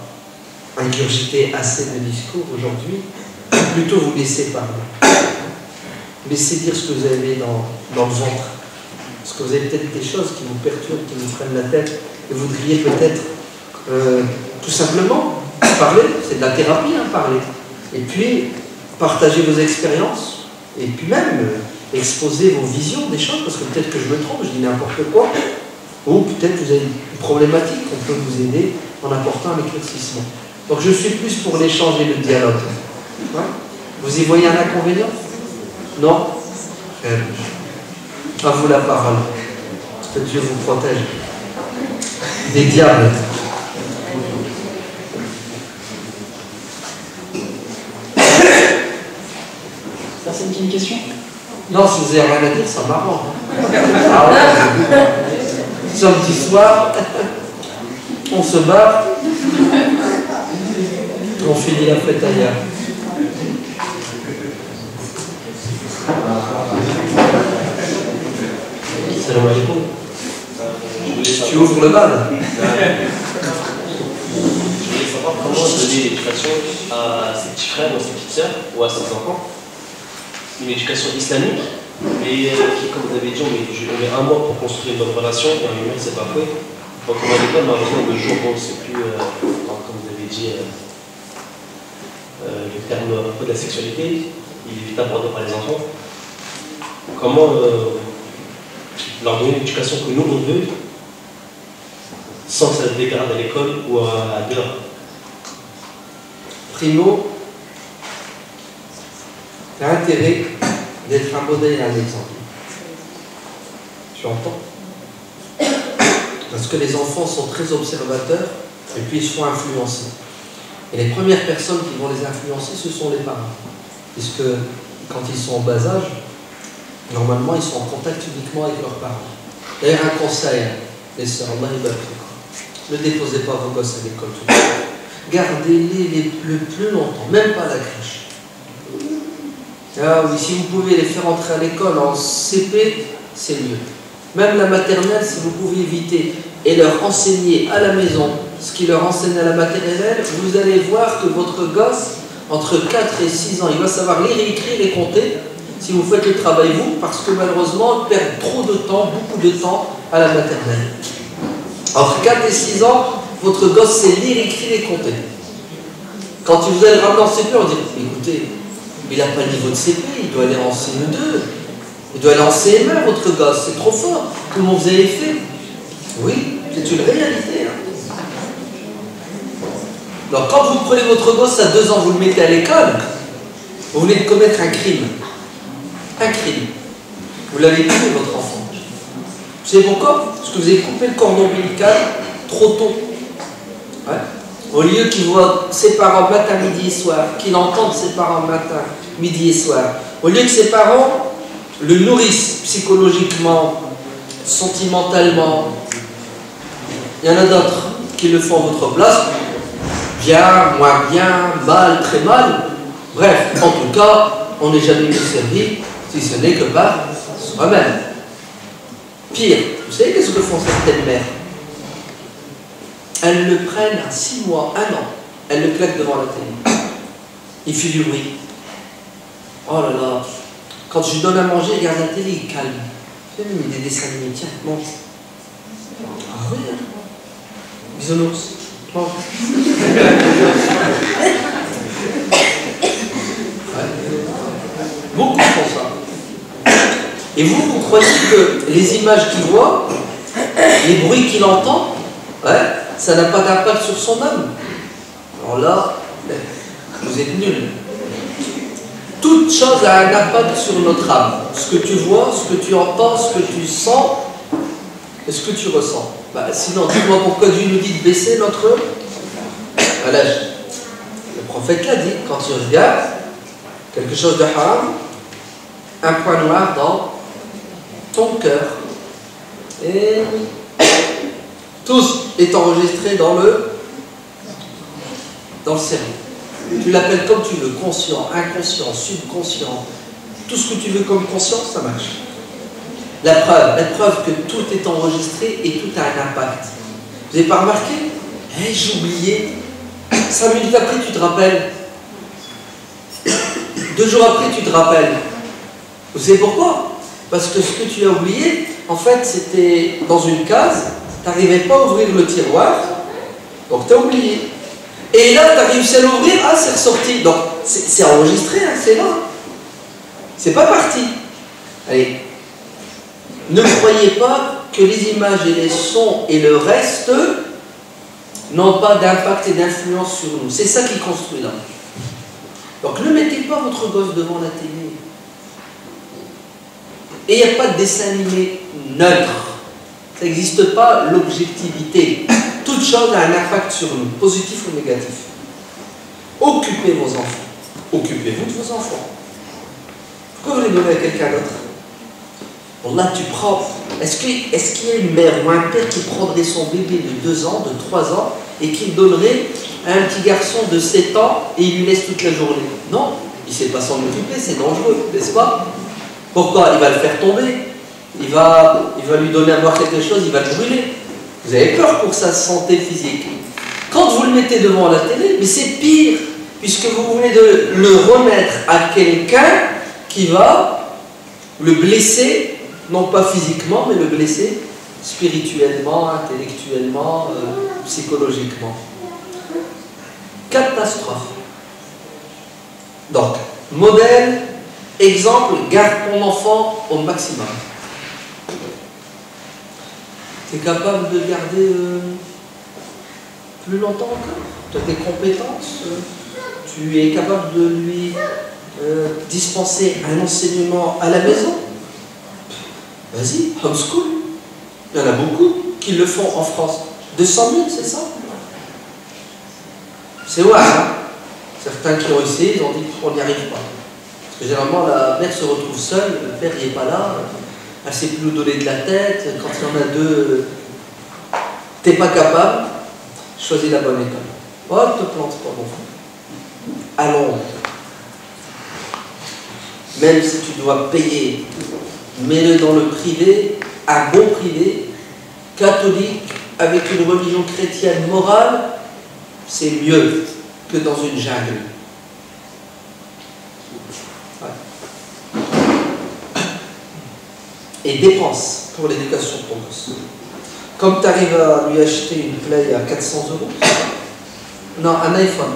ingurgité assez de discours aujourd'hui. Plutôt vous laisser parler. Laissez dire ce que vous avez dans le ventre. Parce que vous avez peut-être des choses qui vous perturbent, qui vous prennent la tête, et vous voudriez peut-être tout simplement parler. C'est de la thérapie, hein, parler. Et puis, partager vos expériences, et puis même exposer vos visions des choses, parce que peut-être que je me trompe, je dis n'importe quoi, ou peut-être vous avez une problématique, on peut vous aider en apportant un éclaircissement. Donc je suis plus pour l'échange et le dialogue. Ouais. Vous y voyez un inconvénient? Non? À vous la parole. Que Dieu vous protège des diables. Ça, c'est une question? Non, si vous n'avez rien à dire, ça m'arrange. Ah ouais. Samedi soir, on se barre, on finit la fête ailleurs. Salam alaikum. Tu ouvres le bal. Je voulais savoir comment donner l'éducation à ses petits frères ou à ses petites sœurs ou à ses enfants. Une éducation islamique, mais qui, comme vous avez dit, on met un mois pour construire une bonne relation et en une heure, c'est pas fait. Donc, on a l'école, malheureusement, le jour, bon, c'est plus, comme vous avez dit, le terme un peu de la sexualité, il est vite abordé par les enfants. Comment leur donner l'éducation que nous, on veut, sans que ça se dégrade à l'école ou à dehors? Primo, tu as intérêt d'être un modèle et un exemple. Tu entends? Parce que les enfants sont très observateurs et puis ils se font influencer. Et les premières personnes qui vont les influencer, ce sont les parents. Puisque quand ils sont en bas âge, normalement ils sont en contact uniquement avec leurs parents. D'ailleurs, un conseil, les sœurs, ne déposez pas vos gosses à l'école tout de suite. Gardez-les le plus longtemps, même pas à la crèche. Ah oui, si vous pouvez les faire entrer à l'école en CP, c'est mieux. Même la maternelle, si vous pouvez éviter et leur enseigner à la maison ce qu'ils leur enseignent à la maternelle, vous allez voir que votre gosse, entre 4 et 6 ans, il va savoir lire, écrire et compter si vous faites le travail vous, parce que malheureusement, ils perdent trop de temps, beaucoup de temps à la maternelle. Entre 4 et 6 ans, votre gosse sait lire, écrire et compter. Quand vous allez le ramener en CP, on dit, écoutez, il n'a pas le niveau de CP, il doit aller en CE2. Il doit aller en CM1, votre gosse, c'est trop fort. Comment vous avez fait? Oui, c'est une réalité. Hein. Alors, quand vous prenez votre gosse à 2 ans, vous le mettez à l'école, vous venez de commettre un crime. Un crime. Vous l'avez tué, votre enfant. Vous savez pourquoi? Parce que vous avez coupé le cordon ombilical trop tôt. Ouais. Au lieu qu'il voit ses parents matin, midi et soir, qu'il entende ses parents matin, midi et soir, au lieu que ses parents le nourrissent psychologiquement sentimentalement. Il y en a d'autres qui le font à votre place, bien, moins bien, mal, très mal. Bref, en tout cas, on n'est jamais mieux servi si ce n'est que par soi-même. Pire, vous savez qu'est-ce que font certaines mères? Elles le prennent à 6 mois, 1 an, elles le claquent devant la télé. Il fait du bruit. Oh là là, quand je lui donne à manger, il regarde la télé, il calme. Il fait des dessins animés, tiens, mange. Ah oui, hein. Bisounours, mange. Beaucoup font ça. Et vous croyez que les images qu'il voit, les bruits qu'il entend, ouais, ça n'a pas d'impact sur son âme? Alors là, vous êtes nuls. Toute chose a un impact sur notre âme. Ce que tu vois, ce que tu entends, ce que tu sens, et ce que tu ressens. Bah, sinon, dis-moi pourquoi Dieu nous dit de baisser notre halaj. Le prophète l'a dit, quand tu regardes quelque chose de haram, un point noir dans ton cœur. Et tout est enregistré dans le cerveau. Tu l'appelles comme tu veux, conscient, inconscient, subconscient, tout ce que tu veux comme conscience, ça marche. La preuve que tout est enregistré et tout a un impact. Vous n'avez pas remarqué? J'ai oublié. 5 minutes après, tu te rappelles. 2 jours après, tu te rappelles. Vous savez pourquoi? Parce que ce que tu as oublié, en fait, c'était dans une case, tu n'arrivais pas à ouvrir le tiroir, donc tu as oublié. Et là, tu as réussi à l'ouvrir, ah, c'est ressorti. Donc, c'est enregistré, hein, c'est là. C'est pas parti. Allez. Ne croyez pas que les images et les sons et le reste n'ont pas d'impact et d'influence sur nous. C'est ça qui construit l'âme. Donc, ne mettez pas votre gosse devant la télé. Et il n'y a pas de dessin animé neutre. Ça n'existe pas l'objectivité. Toute chose a un impact sur nous, positif ou négatif. Occupez vos enfants. Occupez-vous de vos enfants. Pourquoi vous les donnez à quelqu'un d'autre? Bon, là, tu prends. Est-ce qu'il y a une mère ou un père qui prendrait son bébé de 2 ans, de 3 ans, et qui le donnerait à un petit garçon de 7 ans et il lui laisse toute la journée? Non, il ne sait pas s'en occuper, c'est dangereux, n'est-ce pas? Pourquoi? Il va le faire tomber. Il va lui donner à boire quelque chose, il va le brûler. Vous avez peur pour sa santé physique. Quand vous le mettez devant la télé, mais c'est pire, puisque vous venez de le remettre à quelqu'un qui va le blesser, non pas physiquement, mais le blesser spirituellement, intellectuellement, psychologiquement. Catastrophe. Donc, modèle, exemple, garde ton enfant au maximum. Tu es capable de garder plus longtemps encore? Tu as des compétences? Tu es capable de lui dispenser un enseignement à la maison? Vas-y, homeschool. Il y en a beaucoup qui le font en France. 200 000, c'est ça? C'est ouais, hein? Certains qui ont essayé, ils ont dit qu'on n'y arrive pas. Parce que généralement, la mère se retrouve seule, le père n'est pas là. Elle ne sait plus nous donner de la tête. Quand il y en a 2, tu n'es pas capable, choisis la bonne école. Oh, ne te plante pas, mon frère. Allons. Même si tu dois payer, mets-le dans le privé, un bon privé, catholique, avec une religion chrétienne morale, c'est mieux que dans une jungle. Et dépense pour l'éducation de ton gosse. Comme tu arrives à lui acheter une Play à 400 €, non, un iPhone.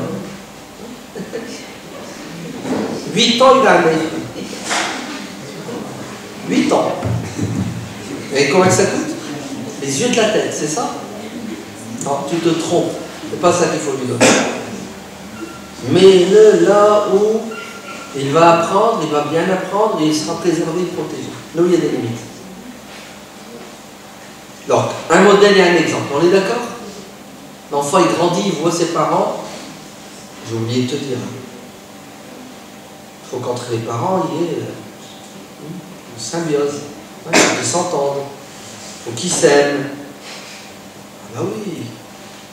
8 ans, il a un iPhone. 8 ans. Et combien ça coûte? Les yeux de la tête, c'est ça? Non, tu te trompes. C'est pas ça qu'il faut lui donner. Mets-le là où il va apprendre, il va bien apprendre et il sera préservé et protégé. Là où il y a des limites. Donc, un modèle et un exemple. On est d'accord? L'enfant, il grandit, il voit ses parents. J'ai oublié de te dire. Il faut qu'entre les parents, il y ait une symbiose. Ils s'entendent. faut qu'ils s'aiment. Ah bah oui,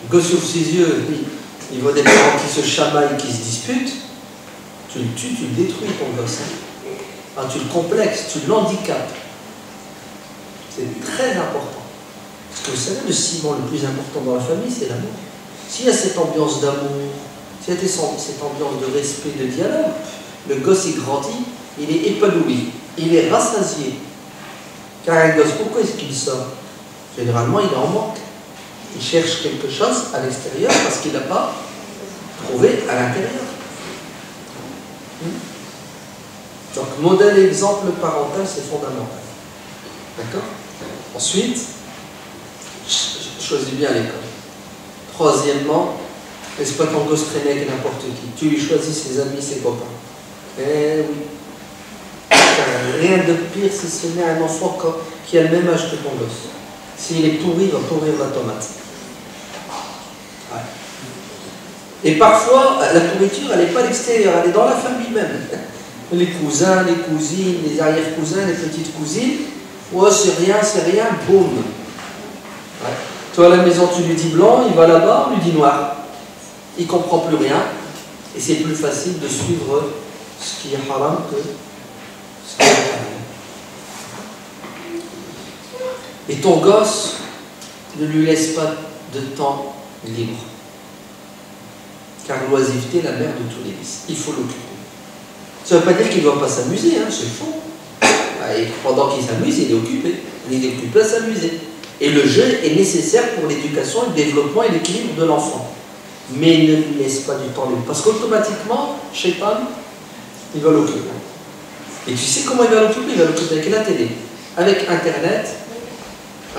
le gosse ouvre ses yeux, il voit des parents qui se chamaillent, qui se disputent, tu le tues, tu le détruis ton gosse. Ah, tu le complexes, tu l'handicapes. C'est très important. Parce que vous savez, le ciment le plus important dans la famille, c'est l'amour. S'il y a cette ambiance d'amour, s'il y a cette ambiance de respect, de dialogue, le gosse, il grandit, il est épanoui, il est rassasié. Car un gosse, pourquoi est-ce qu'il sort? Généralement, il est en manque. Il cherche quelque chose à l'extérieur parce qu'il n'a pas trouvé à l'intérieur. Donc, modèle et exemple parental, c'est fondamental. D'accord? Ensuite, choisis bien l'école. Troisièmement, laisse pas ton gosse traîner avec n'importe qui. Tu lui choisis ses amis, ses copains. Eh oui. Rien de pire si ce n'est un enfant qui a le même âge que ton gosse. S'il est pourri, il va pourrir la tomate. Ouais. Et parfois, la pourriture, elle n'est pas à l'extérieur, elle est dans la famille même. Les cousins, les cousines, les arrière-cousins, les petites cousines. Oh, c'est rien, boum. Ouais. Toi, à la maison, tu lui dis blanc, il va là-bas, on lui dit noir. Il ne comprend plus rien. Et c'est plus facile de suivre ce qui est haram que ce qui est halal. Et ton gosse, ne lui laisse pas de temps libre. Car l'oisiveté est la mère de tous les vices. Il faut l'occuper. Ça ne veut pas dire qu'il ne doit pas s'amuser, hein, c'est faux. Et pendant qu'il s'amuse, il est occupé. Il est occupé à s'amuser. Et le jeu est nécessaire pour l'éducation, le développement et l'équilibre de l'enfant. Mais ne lui laisse pas du temps libre. Parce qu'automatiquement, Shaitan, il va l'occuper. Et tu sais comment il va l'occuper? Il va l'occuper avec la télé, avec Internet,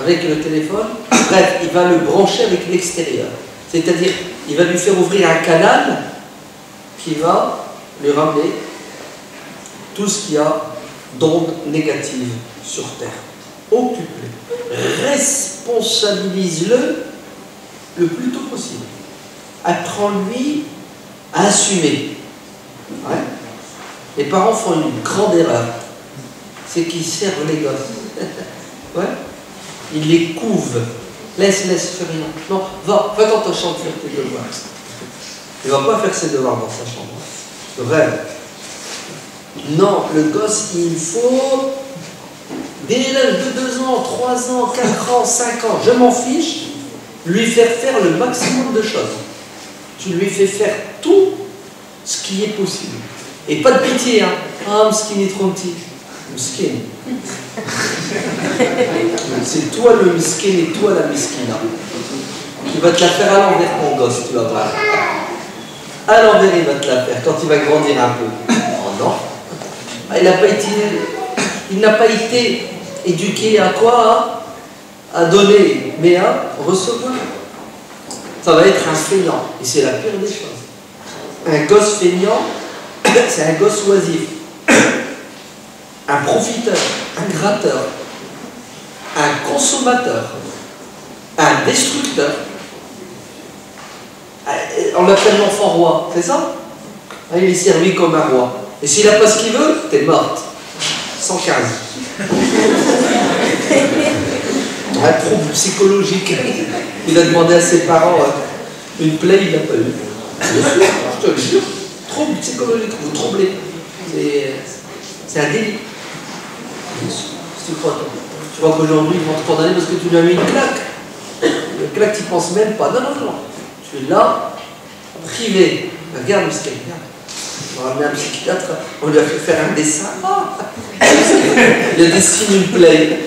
avec le téléphone. Bref, il va le brancher avec l'extérieur. C'est-à-dire, il va lui faire ouvrir un canal qui va lui ramener tout ce qu'il y a d'ondes négatives sur Terre. Occupe-le. Responsabilise-le le plus tôt possible. Apprends-lui à assumer. Ouais. Les parents font une grande erreur. C'est qu'ils servent les gosses. Ouais. Ils les couvent. Laisse faire rien. Non, va dans ta chambre faire tes devoirs. Il ne va pas faire ses devoirs dans sa chambre. Vrai. Non, le gosse, il faut, dès l'âge de 2 ans, 3 ans, 4 ans, 5 ans, je m'en fiche, lui faire le maximum de choses. Tu lui fais faire tout ce qui est possible. Et pas de pitié, hein. Ah, Mskin est trop petit. Mskin. C'est toi le Mskin et toi la Miskina. Qui va te la faire à l'envers, ton gosse, tu vas voir. À l'envers, il va te la faire quand il va grandir un peu. Oh non. Il n'a pas été éduqué à quoi? À donner, mais à recevoir. Ça va être un feignant. Et c'est la pire des choses. Un gosse feignant, c'est un gosse oisif. Un profiteur, un gratteur, un consommateur, un destructeur. On l'appelle l'enfant roi, c'est ça? Il est servi comme un roi. Et s'il n'a pas ce qu'il veut, t'es morte. 115. Un trouble psychologique. Il a demandé à ses parents une plaie, il n'a pas eu. Je te le jure. Trouble psychologique, vous troublez. C'est un délit. Tu crois qu'aujourd'hui ils vont te condamner parce que tu lui as mis une claque. Une claque, tu n'y penses même pas. Non. Tu es là, privé. Regarde, Mskin, regarde. On va ramener un psychiatre, on lui a fait faire un dessin. Il a dessiné une plaie.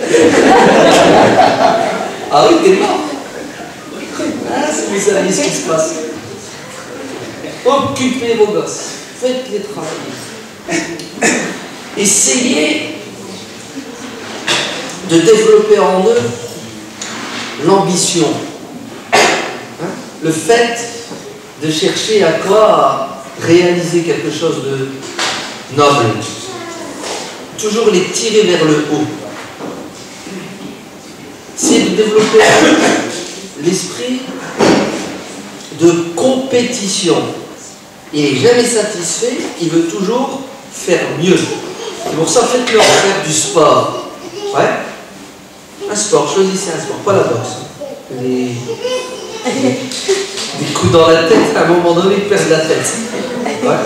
Ah oui, t'es mort. Ah, si vous savez ce qui se passe. Occupez vos gosses. Faites-les travailler. Essayez de développer en eux l'ambition. Hein? Le fait de chercher à quoi réaliser quelque chose de noble. Toujours les tirer vers le haut. C'est de développer l'esprit de compétition. Il n'est jamais satisfait, il veut toujours faire mieux. C'est pour ça, faites-leur faire du sport. Ouais. sport, choisissez un sport, pas la boxe. Des coups dans la tête, à un moment donné, ils perdent la tête. Ouais.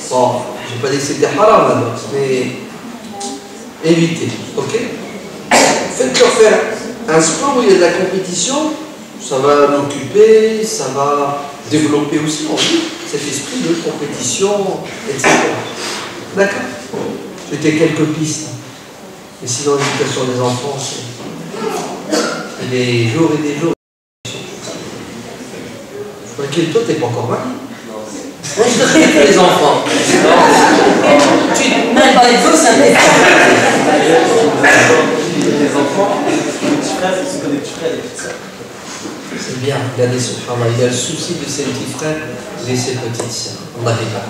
Bon, je n'ai pas dit que c'était haram la boxe, mais évitez, ok? Faites-leur faire un sport où il y a de la compétition, ça va l'occuper, ça va développer aussi en lui cet esprit de compétition, etc. D'accord? C'était quelques pistes. Mais sinon, l'éducation des enfants, c'est des jours et des jours. Tranquille, toi, t'es pas encore marié. Les enfants. Même pas les deux, ça m'est. Les enfants, les petits frères, ils se connaissent, les petits frères et les petites sœurs. C'est bien, regardez ce travail. Il a le souci de ses petits frères et ses petites sœurs. On n'arrive pas.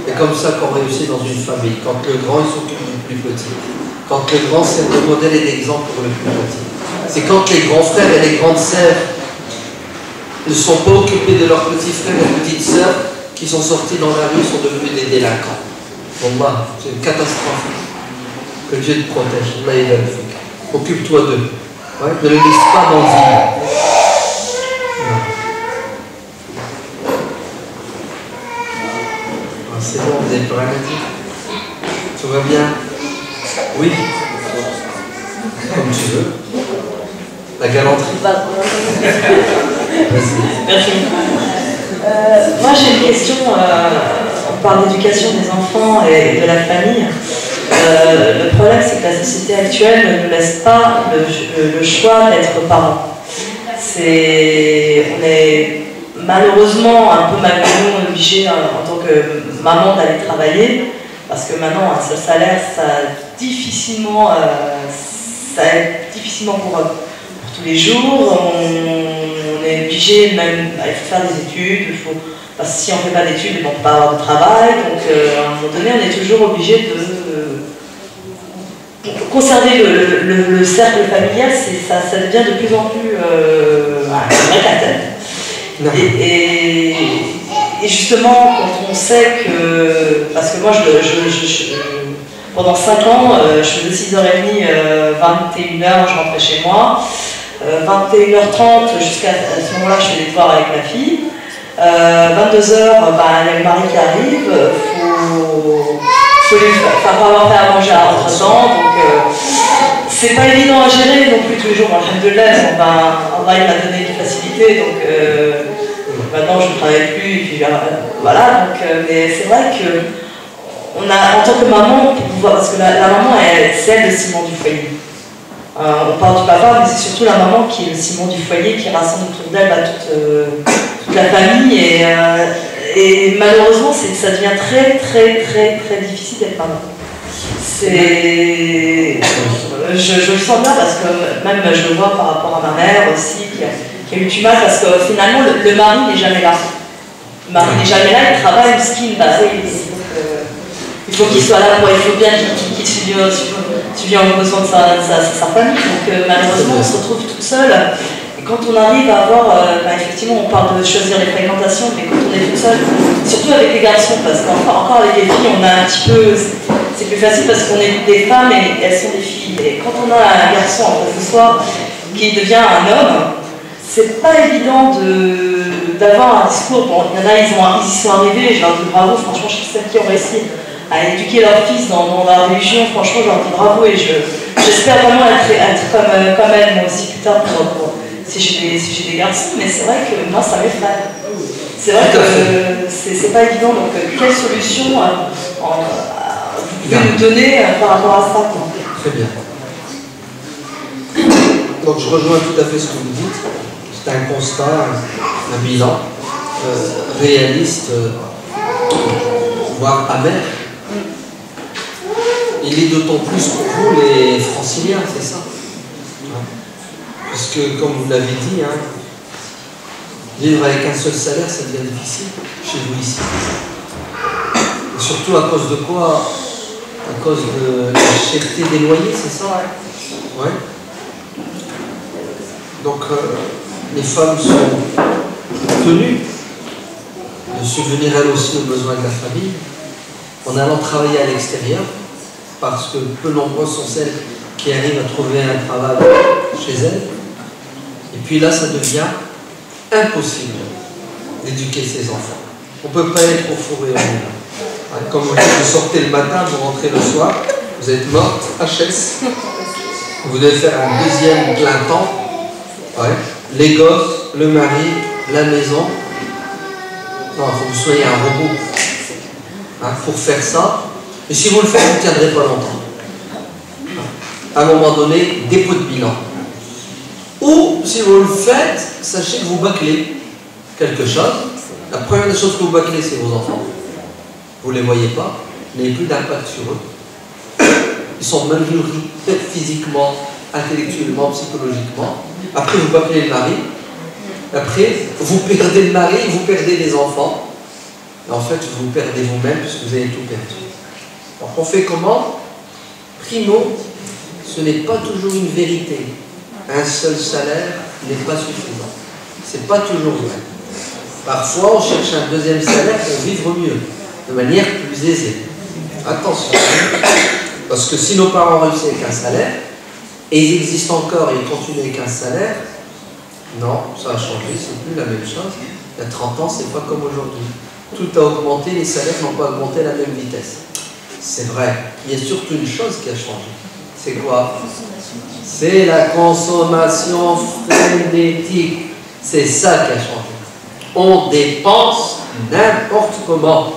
C'est comme ça qu'on réussit dans une famille. Quand le grand il s'occupe du plus petit. Quand le grand sert de modèle et d'exemple pour le plus petit. C'est quand les grands frères et les grandes sœurs ne sont pas occupés de leurs petits frères et petites sœurs qui sont sortis dans la rue, sont devenus des délinquants. Wallah, c'est une catastrophe. Que Dieu te protège. Là, il a le fait. Occupe-toi d'eux. Ouais, ne les laisse pas dans le vide. C'est bon, vous n'avez plus rien à dire. Tout va bien? Oui. Comme tu veux. La galanterie. Vas-y. Merci. Moi j'ai une question, on parle d'éducation des enfants et de la famille. Le problème c'est que la société actuelle ne nous laisse pas le choix d'être parents. On est malheureusement un peu malgré nous obligé en tant que maman d'aller travailler, parce que maintenant un seul salaire ça aide difficilement pour tous les jours. On est obligé même, il faut faire des études, parce que si on ne fait pas d'études, on ne peut pas avoir de travail, donc à un moment donné on est toujours obligé de conserver le cercle familial, ça devient de plus en plus un vrai casse-tête. Et justement, quand on sait que, parce que moi pendant 5 ans, je faisais 6h30, 21h, je rentrais chez moi. 21h30, jusqu'à ce moment-là, je fais des devoirs avec ma fille. 22h, il y a le mari qui arrive, faut lui faire faire à manger entre-temps, donc c'est pas évident à gérer non plus tous les jours. Alhamdoulilah, Allah il m'a donné des facilités, donc maintenant je ne travaille plus, et puis voilà, donc, mais c'est vrai que on a, en tant que maman, pour pouvoir, parce que la maman, c'est elle le ciment du foyer. On parle du papa, mais c'est surtout la maman qui est le ciment du foyer, qui rassemble autour d'elle toute la famille. Et malheureusement, ça devient très difficile d'être maman. Je le sens bien parce que même je le vois par rapport à ma mère aussi, qui a eu du mal, parce que finalement, le mari n'est jamais là. Le mari n'est jamais là, il travaille, le skin, il faut qu'il soit là, il faut bien qu'il subvienne aux besoins de sa famille. Donc malheureusement, on se retrouve toute seule. Et quand on arrive à avoir, effectivement, on parle de choisir les fréquentations, mais quand on est toute seule, surtout avec les garçons, parce qu'encore avec les filles, on a un petit peu, c'est plus facile parce qu'on est des femmes et elles sont des filles. Et quand on a un garçon en face de soi qui devient un homme, c'est pas évident d'avoir un discours. Bon, il y en a, ils y sont arrivés, je leur dis bravo, franchement, je suis celles qui ont réussi à éduquer leurs fils dans la religion, franchement, je leur dis bravo et j'espère vraiment être comme elles, moi aussi, plus tard, si j'ai des garçons, mais c'est vrai que moi, ça m'effraie. C'est vrai que c'est pas évident, donc quelle solution vous pouvez nous donner par rapport à ça, quoi. Très bien. Donc je rejoins tout à fait ce que vous dites. C'est un constat, un bilan réaliste, voire amer. Il est d'autant plus pour vous les franciliens, c'est ça? Parce que comme vous l'avez dit, vivre avec un seul salaire, ça devient difficile chez vous ici. Et surtout à cause de quoi? À cause de la cherté des loyers, c'est ça? Ouais. Donc les femmes sont tenues de subvenir elles aussi aux besoins de la famille en allant travailler à l'extérieur, parce que peu nombreuses sont celles qui arrive à trouver un travail chez elle. Et puis là, ça devient impossible d'éduquer ses enfants. On ne peut pas être au four et au moulin. Comme vous sortez le matin, vous rentrez le soir, vous êtes morte, HS. Vous devez faire un deuxième plein temps. Ouais. Les gosses, le mari, la maison. Non, il faut que vous soyez un robot pour faire ça. Et si vous le faites, vous ne tiendrez pas longtemps. À un moment donné, dépôt de bilan. Ou, si vous le faites, sachez que vous bâclez quelque chose. La première des choses que vous bâclez, c'est vos enfants. Vous ne les voyez pas, vous n'avez plus d'impact sur eux. Ils sont mal nourris, physiquement, intellectuellement, psychologiquement. Après, vous bâclez le mari. Après, vous perdez le mari, vous perdez les enfants. Et en fait, vous perdez vous-même puisque vous avez tout perdu. Alors, on fait comment? Primo, ce n'est pas toujours une vérité. Un seul salaire n'est pas suffisant. Ce n'est pas toujours vrai. Parfois, on cherche un deuxième salaire pour vivre mieux, de manière plus aisée. Attention, parce que si nos parents réussissent avec un salaire, et ils existent encore et ils continuent avec un salaire, non, ça a changé, c'est plus la même chose. Il y a 30 ans, c'est pas comme aujourd'hui. Tout a augmenté, les salaires n'ont pas augmenté à la même vitesse. C'est vrai. Il y a surtout une chose qui a changé. C'est quoi? C'est la consommation frénétique. C'est ça qui a changé. On dépense n'importe comment.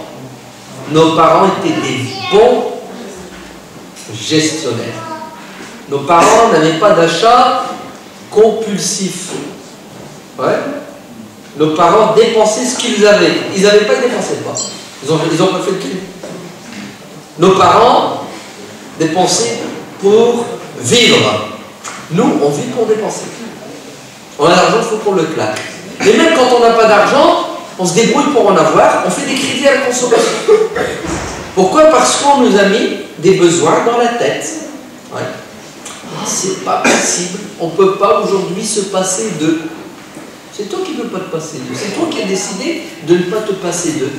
Nos parents étaient des bons gestionnaires. Nos parents n'avaient pas d'achat compulsif. Ouais. Nos parents dépensaient ce qu'ils avaient. Ils n'avaient pas, ils ne dépensaient pas. Ils ont pas fait le crime. Nos parents dépensaient pour vivre. Nous, on vit pour dépenser. On a l'argent, il faut qu'on le claque. Mais même quand on n'a pas d'argent, on se débrouille pour en avoir, on fait des crédits à la consommation. Pourquoi? Parce qu'on nous a mis des besoins dans la tête. Ouais. C'est pas possible. On ne peut pas aujourd'hui se passer d'eux. C'est toi qui ne peux pas te passer d'eux. C'est toi qui as décidé de ne pas te passer d'eux.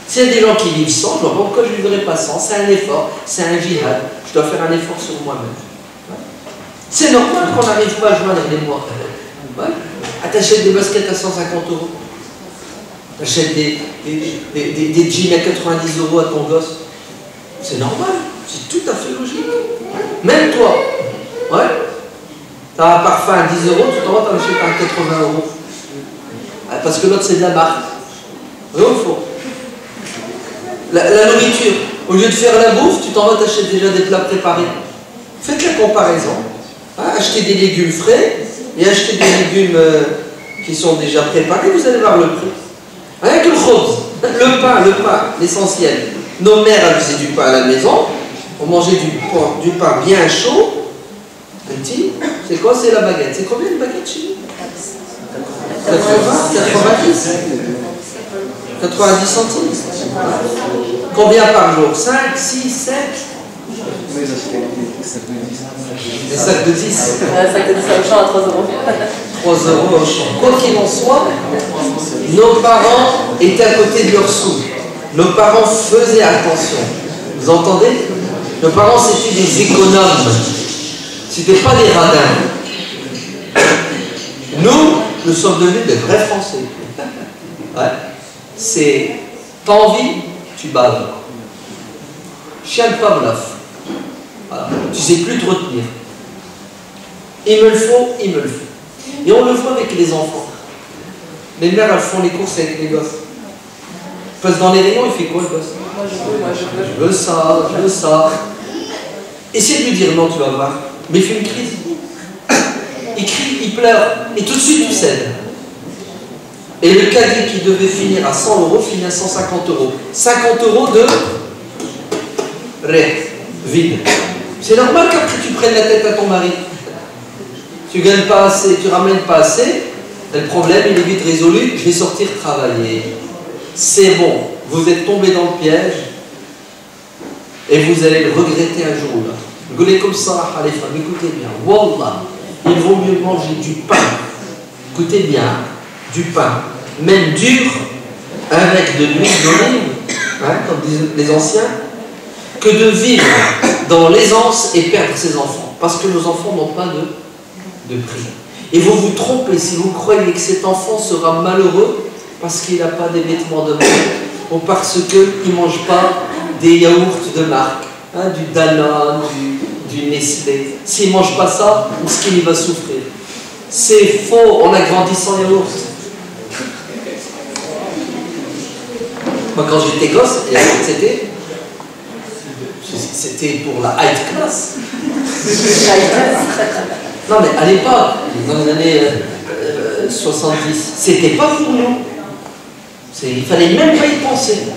S'il y a des gens qui vivent sans, je vois pas pourquoi je ne vivrai pas sans. C'est un effort, c'est un jihad. Je dois faire un effort sur moi-même. Ouais. C'est normal qu'on n'arrive pas à joindre les mois. Ouais. T'achètes des baskets à 150 €. T'achètes des jeans à 90 € à ton gosse. C'est normal. C'est tout à fait logique. Même toi. Ouais. T'as un parfum à 10 €, tout en haut, t'en achètes à 80 €. Parce que l'autre, c'est de la marque. Oui ou faux? La nourriture, au lieu de faire la bouffe, tu t'en vas t'achètes déjà des plats préparés. Faites la comparaison. Achetez des légumes frais et achetez des légumes qui sont déjà préparés, vous allez voir le prix. Rien que le khobz, le pain, l'essentiel. Nos mères, elles faisaient du pain à la maison, on mangeait du pain bien chaud. Petit, c'est quoi? C'est la baguette. C'est combien une baguette chez nous? 80, 90 90 centimes. Combien par jour? 5, 6, 7? Des sacs de 10. Un sac de 10 au champ à 3 €. 3 € au champ. Quoi qu'il en soit, nos parents étaient à côté de leurs sous. Nos parents faisaient attention. Vous entendez? Nos parents, c'était des économes. C'était pas des radins. Nous sommes devenus des vrais Français. Ouais. C'est, t'as envie, tu baves. Chien de Pavlov. Voilà. Tu sais plus te retenir. Il me le faut, il me le faut. Et on le voit avec les enfants. Les mères, elles font les courses avec les gosses. Ils passent dans les rayons, il fait quoi le gosse? Je veux ça, je veux ça. Essaye de lui dire non, tu vas voir. Mais il fait une crise. Il crie, il pleure. Et tout de suite, tu cèdes. Et le caddie qui devait finir à 100 € finit à 150 €. 50 € de vide. C'est normal qu'après tu prennes la tête à ton mari. Tu gagnes pas assez, tu ramènes pas assez. Le problème, il est vite résolu. Je vais sortir travailler. C'est bon. Vous êtes tombé dans le piège. Et vous allez le regretter un jour ou l'autre. Regardez comme ça, les femmes, écoutez bien. Wallah, il vaut mieux manger du pain. Écoutez bien, du pain, même dur, avec de l'huile d'olive, comme disent les anciens, que de vivre dans l'aisance et perdre ses enfants. Parce que nos enfants n'ont pas de prix. Et vous vous trompez si vous croyez que cet enfant sera malheureux parce qu'il n'a pas des vêtements de marque ou parce qu'il ne mange pas des yaourts de marque, hein, du Danone, du Nestlé. S'il ne mange pas ça, ce qu'il va souffrir. C'est faux, on a grandi sans yaourt. Moi, quand j'étais gosse, c'était pour la high class. Non, mais à l'époque, dans les années 70, c'était pas pour nous. Il fallait même pas y penser.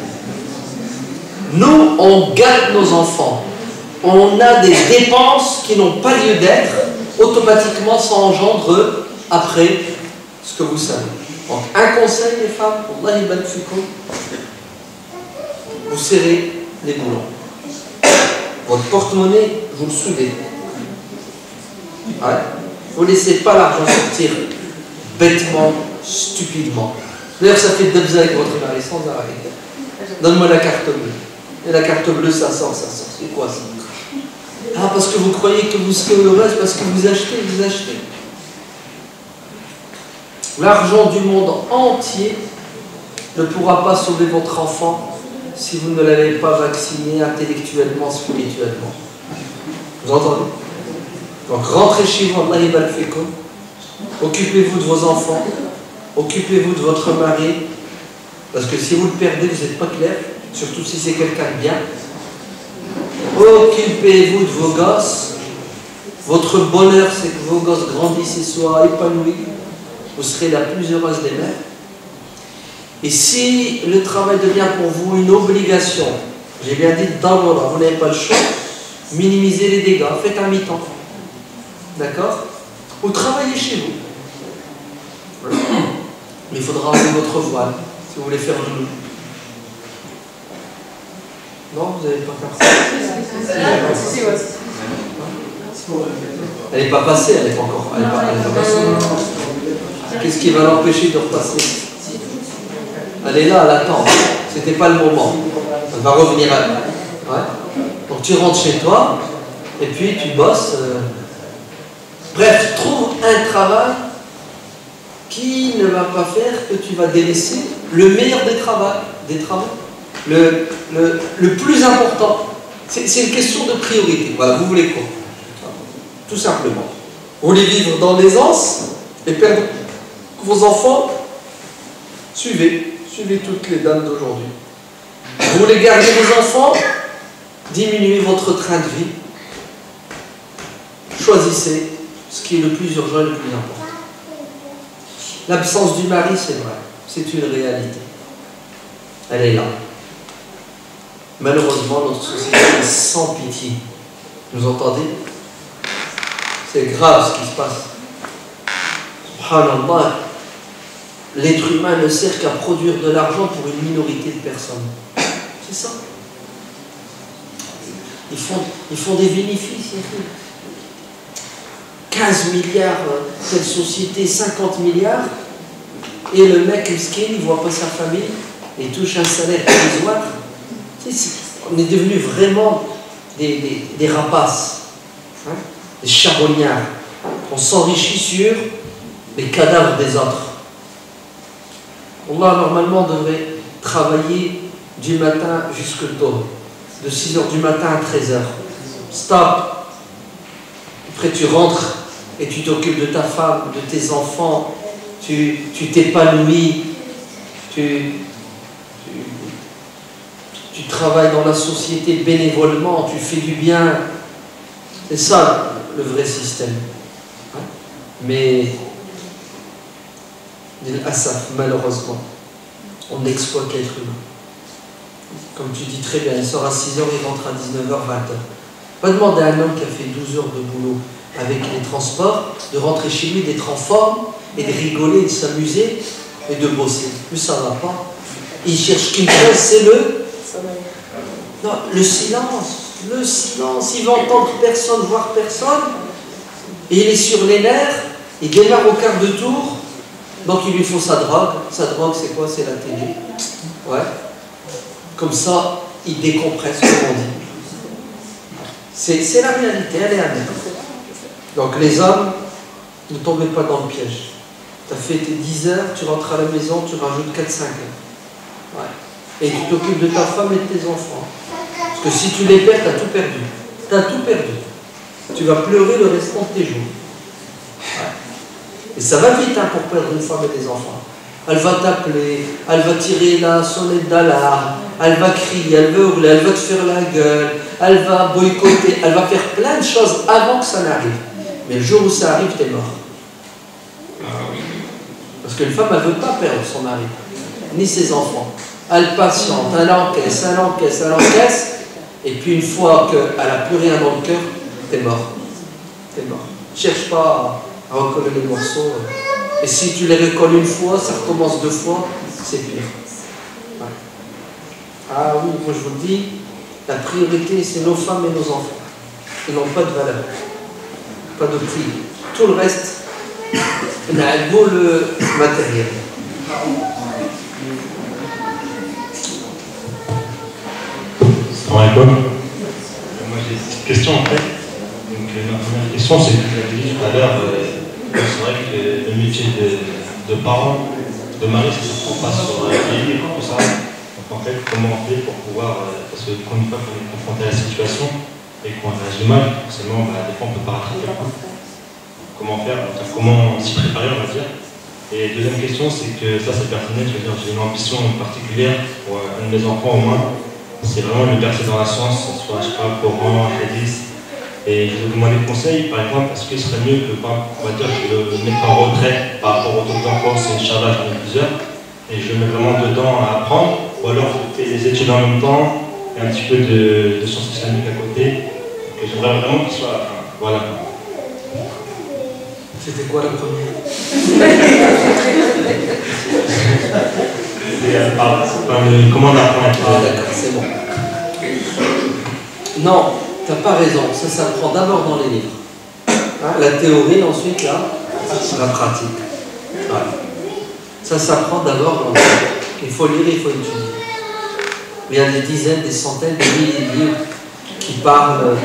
Nous, on gâte nos enfants. On a des dépenses qui n'ont pas lieu d'être. Automatiquement, ça engendre après ce que vous savez. Donc, un conseil, les femmes, Wallahi ban fikoum, vous serrez les boulons. Votre porte-monnaie, vous le soudez. Ouais. Vous ne laissez pas l'argent sortir bêtement, stupidement. D'ailleurs, ça fait deux avec votre mari sans arrêt. Donne-moi la carte bleue. Et la carte bleue, ça sort. C'est quoi ça? Ah, parce que vous croyez que vous serez heureuse, parce que vous achetez. L'argent du monde entier ne pourra pas sauver votre enfant si vous ne l'avez pas vacciné intellectuellement, spirituellement. Vous entendez? Donc rentrez chez vous, Allah ybarak fikoum. Occupez-vous de vos enfants, occupez-vous de votre mari, parce que si vous le perdez, vous n'êtes pas clair, surtout si c'est quelqu'un de bien. Occupez-vous de vos gosses. Votre bonheur, c'est que vos gosses grandissent et soient épanouis. Vous serez la plus heureuse des mères. Et si le travail devient pour vous une obligation, j'ai bien dit d'abord, vous n'avez pas le choix, minimisez les dégâts, faites un mi-temps. D'accord? Ou travaillez chez vous. Mais il faudra enlever votre voile si vous voulez faire doudou. Non, vous n'avez pas fait ça. Elle n'est pas passée, elle n'est pas encore. Elle est pas passée. Qu'est-ce qui va l'empêcher de repasser? Elle est là, elle attend. C'était pas le moment. Elle va revenir à elle. Ouais. Donc tu rentres chez toi et puis tu bosses. Bref, trouve un travail qui ne va pas faire que tu vas délaisser le meilleur des travaux. Le plus important. C'est une question de priorité. Voilà, vous voulez quoi? Tout simplement. Vous voulez vivre dans l'aisance et perdre vos enfants? Suivez toutes les dames d'aujourd'hui. Vous voulez garder vos enfants? Diminuez votre train de vie. Choisissez ce qui est le plus urgent et le plus important. L'absence du mari, c'est vrai. C'est une réalité. Elle est là. Malheureusement, notre société est sans pitié. Vous entendez? C'est grave ce qui se passe. Subhanallah. L'être humain ne sert qu'à produire de l'argent pour une minorité de personnes. C'est ça. Ils font des bénéfices. 15 milliards, telle société, 50 milliards. Et le mec, miskin, il ne voit pas sa famille et touche un salaire provisoire. On est devenus vraiment des rapaces, hein, des charognards. On s'enrichit sur les cadavres des autres. Allah, normalement, devrait travailler du matin jusque tôt, de 6h du matin à 13h. Stop. Après, tu rentres et tu t'occupes de ta femme, de tes enfants, tu t'épanouis, tu travailles dans la société bénévolement, tu fais du bien. C'est ça le vrai système. Mais malheureusement, on exploite l'être humain. Comme tu dis très bien, il sort à 6h, il rentre à 19h, 20h. Pas demander à un homme qui a fait 12 heures de boulot avec les transports, de rentrer chez lui, d'être en forme, et de rigoler, de s'amuser, et de bosser. Mais ça ne va pas. Il cherche qu'une chose, c'est le silence. Le silence. Il va entendre personne, voir personne, et il est sur les nerfs, il démarre au quart de tour. Donc il lui faut sa drogue. Sa drogue, c'est quoi? C'est la télé. Ouais. Comme ça, il décompresse, comme on dit. C'est la réalité, elle est amère. Donc les hommes, ne tombez pas dans le piège. Tu as fait tes 10 heures, tu rentres à la maison, tu rajoutes 4-5 heures. Ouais. Et tu t'occupes de ta femme et de tes enfants. Parce que si tu les perds, tu as tout perdu. Tu as tout perdu. Tu vas pleurer le restant de tes jours. Ouais. Et ça va vite pour perdre une femme et des enfants. Elle va t'appeler, elle va tirer la sonnette d'alarme, elle va crier, elle va hurler, elle va te faire la gueule, elle va boycotter, elle va faire plein de choses avant que ça n'arrive. Mais le jour où ça arrive, t'es mort. Parce qu'une femme, elle ne veut pas perdre son mari, ni ses enfants. Elle patiente, elle encaisse, elle encaisse, elle encaisse, et puis une fois qu'elle n'a plus rien dans le cœur, t'es mort. T'es mort. Cherche pas à recoller les morceaux. Et si tu les recolles une fois, ça recommence 2 fois, c'est pire. Ouais. Ah oui, moi je vous le dis, la priorité, c'est nos femmes et nos enfants. Ils n'ont pas de valeur, pas de prix. Tout le reste, il a beau le matériel. Salam alaikum. Moi j'ai une petite question en fait. Donc, ma première question, c'est que tu l'as dit tout à l'heure, c'est vrai que le métier de parent, de mari, ça ne se prend pas sur les livres, tout ça. Donc en fait, comment on fait pour pouvoir, parce que quand une fois qu'on est confronté à la situation et qu'on réagit mal, forcément, des fois on ne peut pas rattraper le coup. Comment faire, comment s'y préparer, on va dire. Et deuxième question, c'est que ça c'est personnel, je veux dire, j'ai une ambition particulière pour un de mes enfants au moins. C'est vraiment le bercer dans la science, soit je sais pas, Coran, Hadith. Et je vais vous demander conseil, par exemple, est-ce qu'il serait mieux que, on va dire, je le mette en retrait par rapport aux autres enfants, c'est Inch'Allah, j'en ai plusieurs, et je le mets vraiment dedans à apprendre, ou alors je fais des études en même temps, et un petit peu de sciences islamiques à côté, que j'aimerais vraiment qu'il soit, voilà. C'était quoi la première? C'est comment apprendre. Ah d'accord, c'est bon. Non, tu n'as pas raison, ça s'apprend d'abord dans les livres. Hein, la théorie, ensuite la pratique. Voilà. Ça s'apprend d'abord dans les livres. Il faut lire, il faut étudier. Il y a des dizaines, des centaines, des milliers de livres qui parlent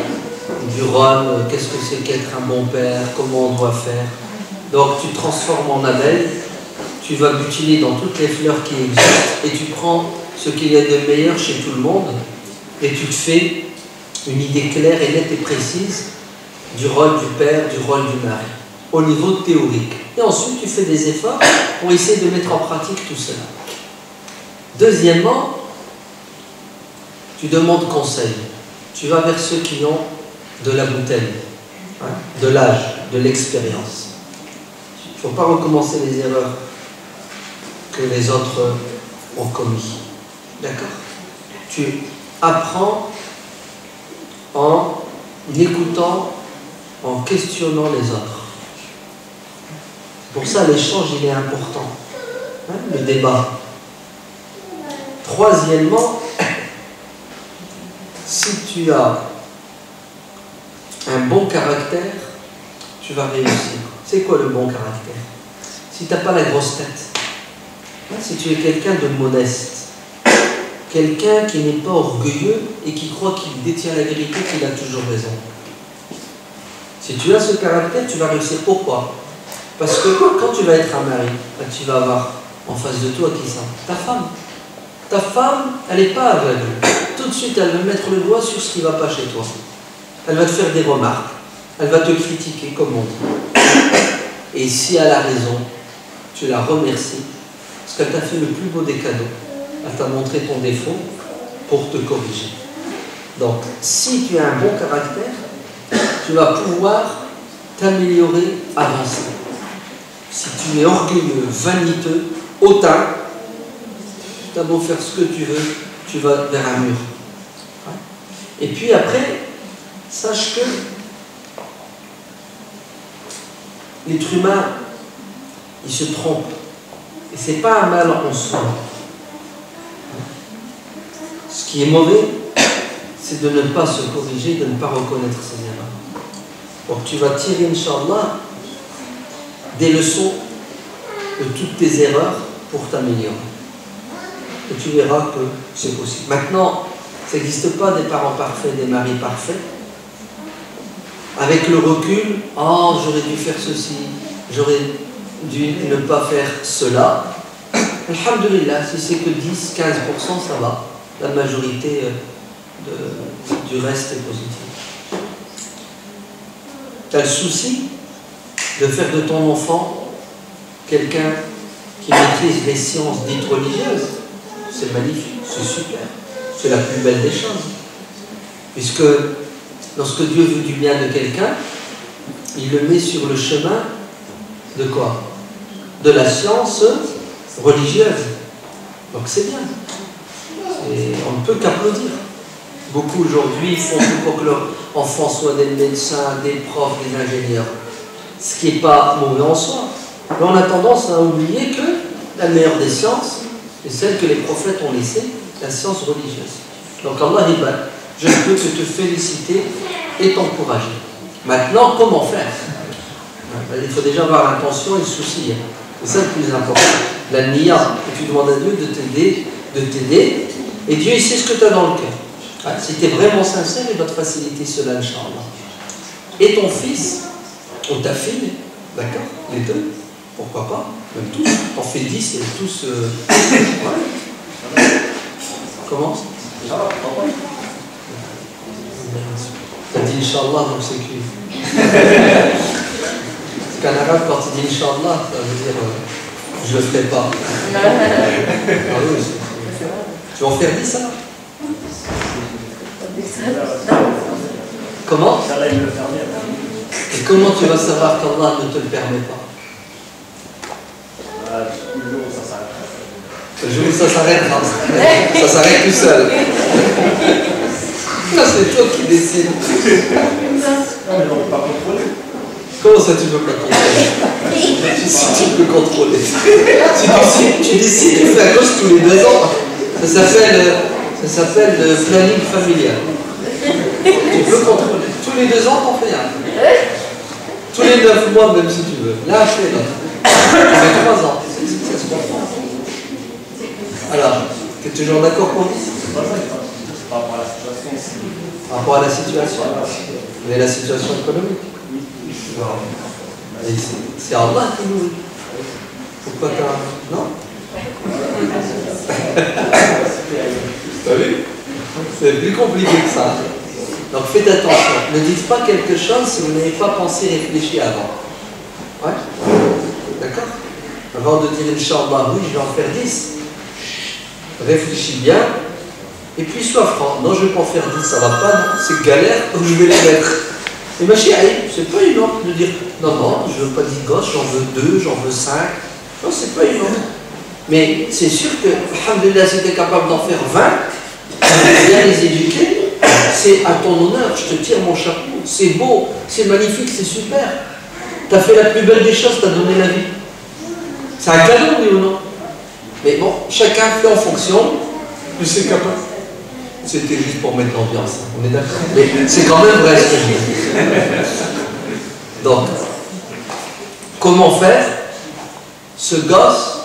du rôle, qu'est-ce que c'est qu'être un bon père, comment on doit faire. Donc tu te transformes en abeille, tu vas butiner dans toutes les fleurs qui existent et tu prends ce qu'il y a de meilleur chez tout le monde et tu te fais une idée claire et nette et précise du rôle du père, du rôle du mari, au niveau théorique. Et ensuite tu fais des efforts pour essayer de mettre en pratique tout cela. Deuxièmement, tu demandes conseil. Tu vas vers ceux qui ont de la bouteille, hein, de l'âge, de l'expérience. Il ne faut pas recommencer les erreurs que les autres ont commis. D'accord? Tu apprends en écoutant, en questionnant les autres. Pour ça, l'échange, il est important. Hein, le débat. Troisièmement, si tu as un bon caractère, tu vas réussir. C'est quoi le bon caractère? Si tu n'as pas la grosse tête, hein, si tu es quelqu'un de modeste, quelqu'un qui n'est pas orgueilleux et qui croit qu'il détient la vérité, qu'il a toujours raison. Si tu as ce caractère, tu vas réussir. Pourquoi? Parce que quand tu vas être un mari, tu vas avoir en face de toi qui ça? Ta femme. Ta femme, elle n'est pas aveugle. Tout de suite, elle va mettre le doigt sur ce qui ne va pas chez toi. Elle va te faire des remarques. Elle va te critiquer, comme on dit. Et si elle a raison, tu la remercies. Parce qu'elle t'a fait le plus beau des cadeaux. Elle t'a montré ton défaut pour te corriger. Donc, si tu as un bon caractère, tu vas pouvoir t'améliorer, avancer. Si tu es orgueilleux, vaniteux, hautain, tu as beau faire ce que tu veux, tu vas vers un mur. Et puis après, sache que l'être humain, il se trompe. Et ce n'est pas un mal en soi. Ce qui est mauvais, c'est de ne pas se corriger, de ne pas reconnaître ses erreurs. Donc tu vas tirer, Inch'Allah, des leçons de toutes tes erreurs pour t'améliorer. Et tu verras que c'est possible. Maintenant, ça n'existe pas des parents parfaits, des maris parfaits. avec le recul, oh, j'aurais dû faire ceci, j'aurais dû ne pas faire cela. Alhamdulillah, si c'est que 10-15%, ça va. La majorité du reste est positive. Tu as le souci de faire de ton enfant quelqu'un qui maîtrise les sciences dites religieuses. C'est magnifique, c'est super. C'est la plus belle des choses. Puisque lorsque Dieu veut du bien de quelqu'un, il le met sur le chemin de quoi? De la science religieuse. Donc c'est bien. Et on ne peut qu'applaudir. Beaucoup aujourd'hui font tout pour que leurs enfants soient des médecins, des profs, des ingénieurs. Ce qui n'est pas mauvais en soi. Mais on a tendance à oublier que la meilleure des sciences est celle que les prophètes ont laissée, la science religieuse. Donc Allah dit, je ne peux que te féliciter et t'encourager. Maintenant, comment faire? Il faut déjà avoir l'intention et le souci. C'est ça le plus important. La niya, et tu demandes à Dieu de t'aider, et Dieu il sait ce que tu as dans le cœur. Si tu es vraiment sincère, il va te faciliter cela, Inch'Allah. Et ton fils, ou ta fille, d'accord? Les deux, pourquoi pas? Même tous, t'en fais 10 et tous... Ouais. Comment? T'as dit Inch'Allah, donc c'est cuit. Parce qu'en arabe, quand tu dis Inch'Allah, ça veut dire je le ferai pas. Ah oui, tu vas en faire 10 alors? Comment? Et comment tu vas savoir qu'Allah ne te le permet pas? Le jour où ça s'arrêtera. Le jour où ça s'arrêtera. Ça s'arrête tout seul. Là, c'est toi qui décides. Non, mais on ne peut pas contrôler. Comment ça, tu ne peux pas contrôler? Si tu peux contrôler. Si tu décides, tu fais un gosse tous les 2 ans. Ça s'appelle le planning familial. Tu peux contrôler. Tous les 2 ans, t'en fais un. Tous les 9 mois, même si tu veux. Là, je fais l'autre. Avec 3 ans. Ça se comprend. Alors, tu es toujours d'accord pour dire? C'est pas ça, c'est par rapport à la situation. Par rapport à la situation. Mais la situation économique. C'est Allah qui nous... Pourquoi t'as... Non? T'as vu? C'est plus compliqué que ça. Donc faites attention. Ne dites pas quelque chose si vous n'avez pas pensé, réfléchi avant. Ouais? D'accord? Avant de dire Inch'Allah, oui, je vais en faire 10. Réfléchis bien. Et puis sois franc. Non, je ne vais pas en faire 10, ça va pas, non. C'est galère, donc je vais les mettre. Et ma chérie, c'est pas une honte de dire non, non, je veux pas 10 gosses, j'en veux 2, j'en veux 5. Non, c'est pas une honte. Mais c'est sûr que, alhamdoulilah, si tu es capable d'en faire 20, bien les éduquer, c'est à ton honneur, je te tire mon chapeau. C'est beau, c'est magnifique, c'est super. Tu as fait la plus belle des choses, tu as donné la vie. C'est un cadeau, oui ou non? Mais bon, chacun fait en fonction de ses capacités. C'était juste pour mettre l'ambiance, on est d'accord? Mais c'est quand même vrai ce que je dis. Donc, comment faire? Ce gosse,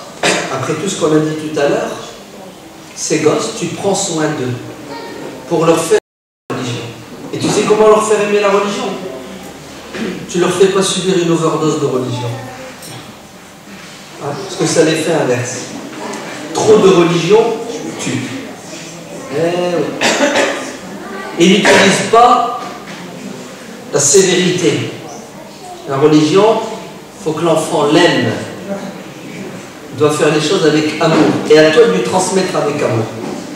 après tout ce qu'on a dit tout à l'heure, ces gosses, tu prends soin d'eux pour leur faire la religion. Et tu sais comment leur faire aimer la religion? Tu leur fais pas subir une overdose de religion. Hein? Parce que ça les fait inverse. Trop de religion, tue. Eh oui. Ils n'utilisent pas la sévérité. La religion, il faut que l'enfant l'aime. Il doit faire les choses avec amour. Et à toi de lui transmettre avec amour.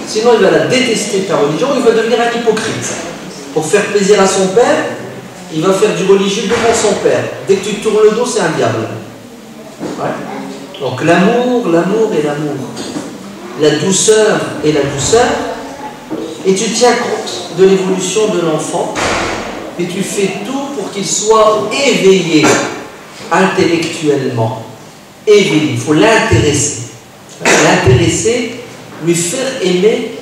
Sinon, il va la détester, ta religion, il va devenir un hypocrite. Pour faire plaisir à son père, il va faire du religieux devant son père. Dès que tu tournes le dos, c'est un diable. Ouais. Donc l'amour, l'amour et l'amour. La douceur et la douceur. Et tu tiens compte de l'évolution de l'enfant et tu fais tout pour qu'il soit éveillé intellectuellement. Éveillé, il faut l'intéresser. L'intéresser, lui faire aimer,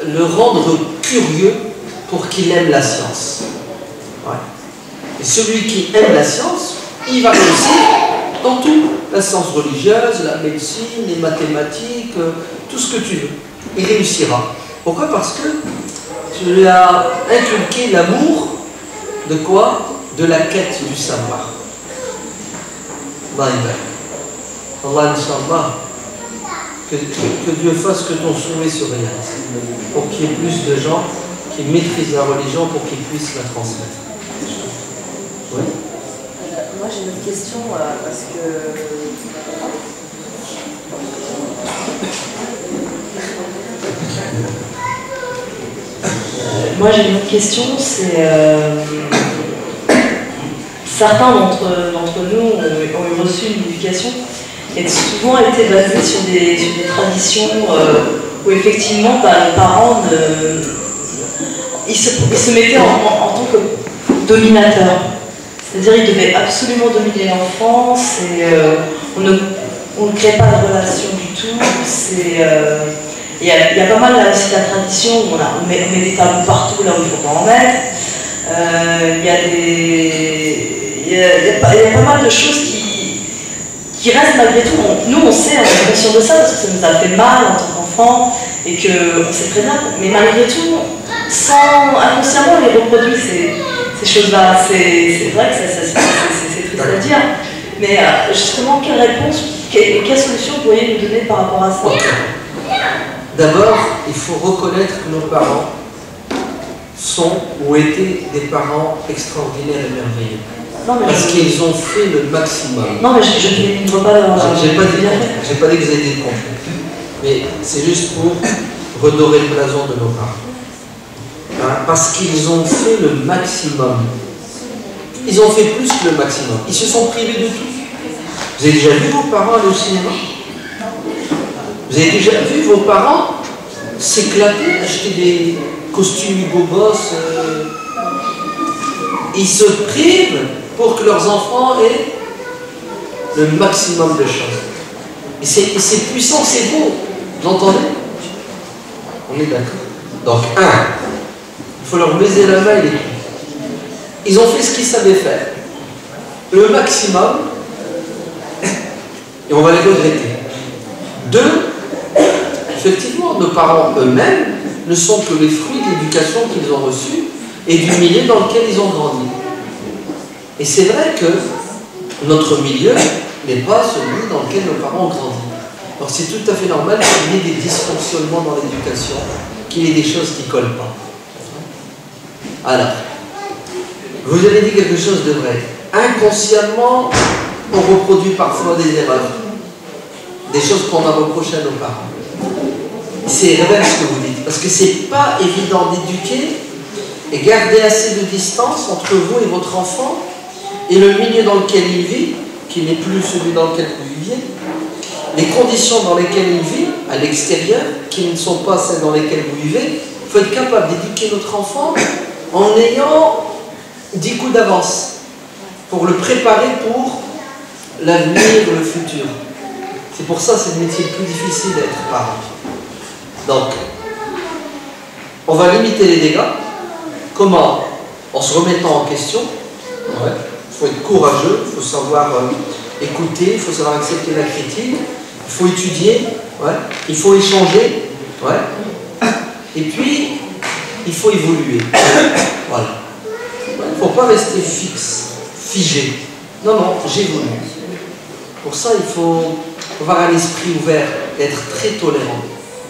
le rendre curieux pour qu'il aime la science. Ouais. Et celui qui aime la science, il va réussir dans tout. La science religieuse, la médecine, les mathématiques, tout ce que tu veux. Il réussira. Pourquoi? Parce que tu lui as inculqué l'amour de quoi? De la quête du savoir. Allah, Inch'Allah, que Dieu fasse que ton souhait se réalise, pour qu'il y ait plus de gens qui maîtrisent la religion, pour qu'ils puissent la transmettre. Oui. Moi j'ai une autre question, parce que moi j'ai une autre question, c'est certains d'entre nous ont reçu une éducation qui a souvent été basée sur des traditions où effectivement les parents ils se mettaient en tant que dominateurs. C'est-à-dire qu'ils devaient absolument dominer l'enfance et on ne crée pas de relation du tout. Il y a pas mal là aussi la tradition où on met des tabous partout là où il ne faut pas en mettre. Il y a pas mal de choses qui restent malgré tout. Nous on sait, on est conscient de ça parce que ça nous a fait mal en tant qu'enfant et qu'on sait très bien. Mais malgré tout, inconsciemment on les reproduit ces choses-là. C'est vrai que c'est triste à dire. Mais justement, quelle réponse, quelle solution vous pourriez nous donner par rapport à ça? D'abord, il faut reconnaître que nos parents sont ou étaient des parents extraordinaires et merveilleux. Parce qu'ils ont fait le maximum. Non, mais je ne vois pas... J'ai pas dit que vous avez été compris. Mais c'est juste pour redorer le blason de nos parents. Parce qu'ils ont fait le maximum. Ils ont fait plus que le maximum. Ils se sont privés de tout. Vous avez déjà vu vos parents aller au cinéma? Vous avez déjà vu vos parents s'éclater, acheter des costumes Hugo Boss? Ils se privent pour que leurs enfants aient le maximum de choses. Et c'est puissant, c'est beau. Vous entendez? On est d'accord. Donc, il faut leur baiser la main et les pieds. Ils ont fait ce qu'ils savaient faire. Le maximum, et on va les regretter. 2, effectivement, nos parents eux-mêmes ne sont que les fruits de l'éducation qu'ils ont reçue et du milieu dans lequel ils ont grandi. Et c'est vrai que notre milieu n'est pas celui dans lequel nos parents ont grandi. Donc c'est tout à fait normal qu'il y ait des dysfonctionnements dans l'éducation, qu'il y ait des choses qui ne collent pas. Alors, vous avez dit quelque chose de vrai. Inconsciemment, on reproduit parfois des erreurs, des choses qu'on a reprochées à nos parents. C'est vrai ce que vous dites, parce que c'est pas évident d'éduquer et garder assez de distance entre vous et votre enfant et le milieu dans lequel il vit, qui n'est plus celui dans lequel vous viviez, les conditions dans lesquelles il vit, à l'extérieur, qui ne sont pas celles dans lesquelles vous vivez. Il faut être capable d'éduquer notre enfant en ayant 10 coups d'avance pour le préparer pour l'avenir, le futur. C'est pour ça que c'est le métier le plus difficile d'être parent. Donc, on va limiter les dégâts. Comment? En se remettant en question. Il faut être courageux, il faut savoir écouter, il faut savoir accepter la critique, il faut étudier, il faut échanger, et puis il faut évoluer. Voilà. Il ne faut pas rester fixe, figé. Non, non, j'évolue. Pour ça, il faut avoir un esprit ouvert, être très tolérant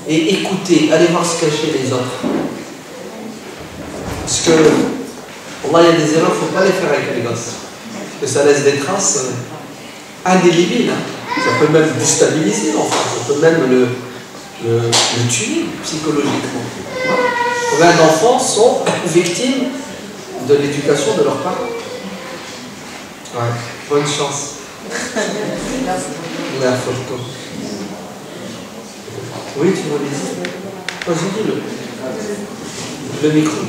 et écouter, aller voir se cacher les autres. Parce que, Allah, il y a des erreurs, il ne faut pas les faire avec les gosses. Parce que ça laisse des traces indélébiles. Ça peut même déstabiliser l'enfant, ça peut même le tuer psychologiquement. Combien d'enfants sont victimes de l'éducation de leurs parents? Bonne chance. La photo. Oui, tu vois les yeux. Vas-y, dis-le. Le micro.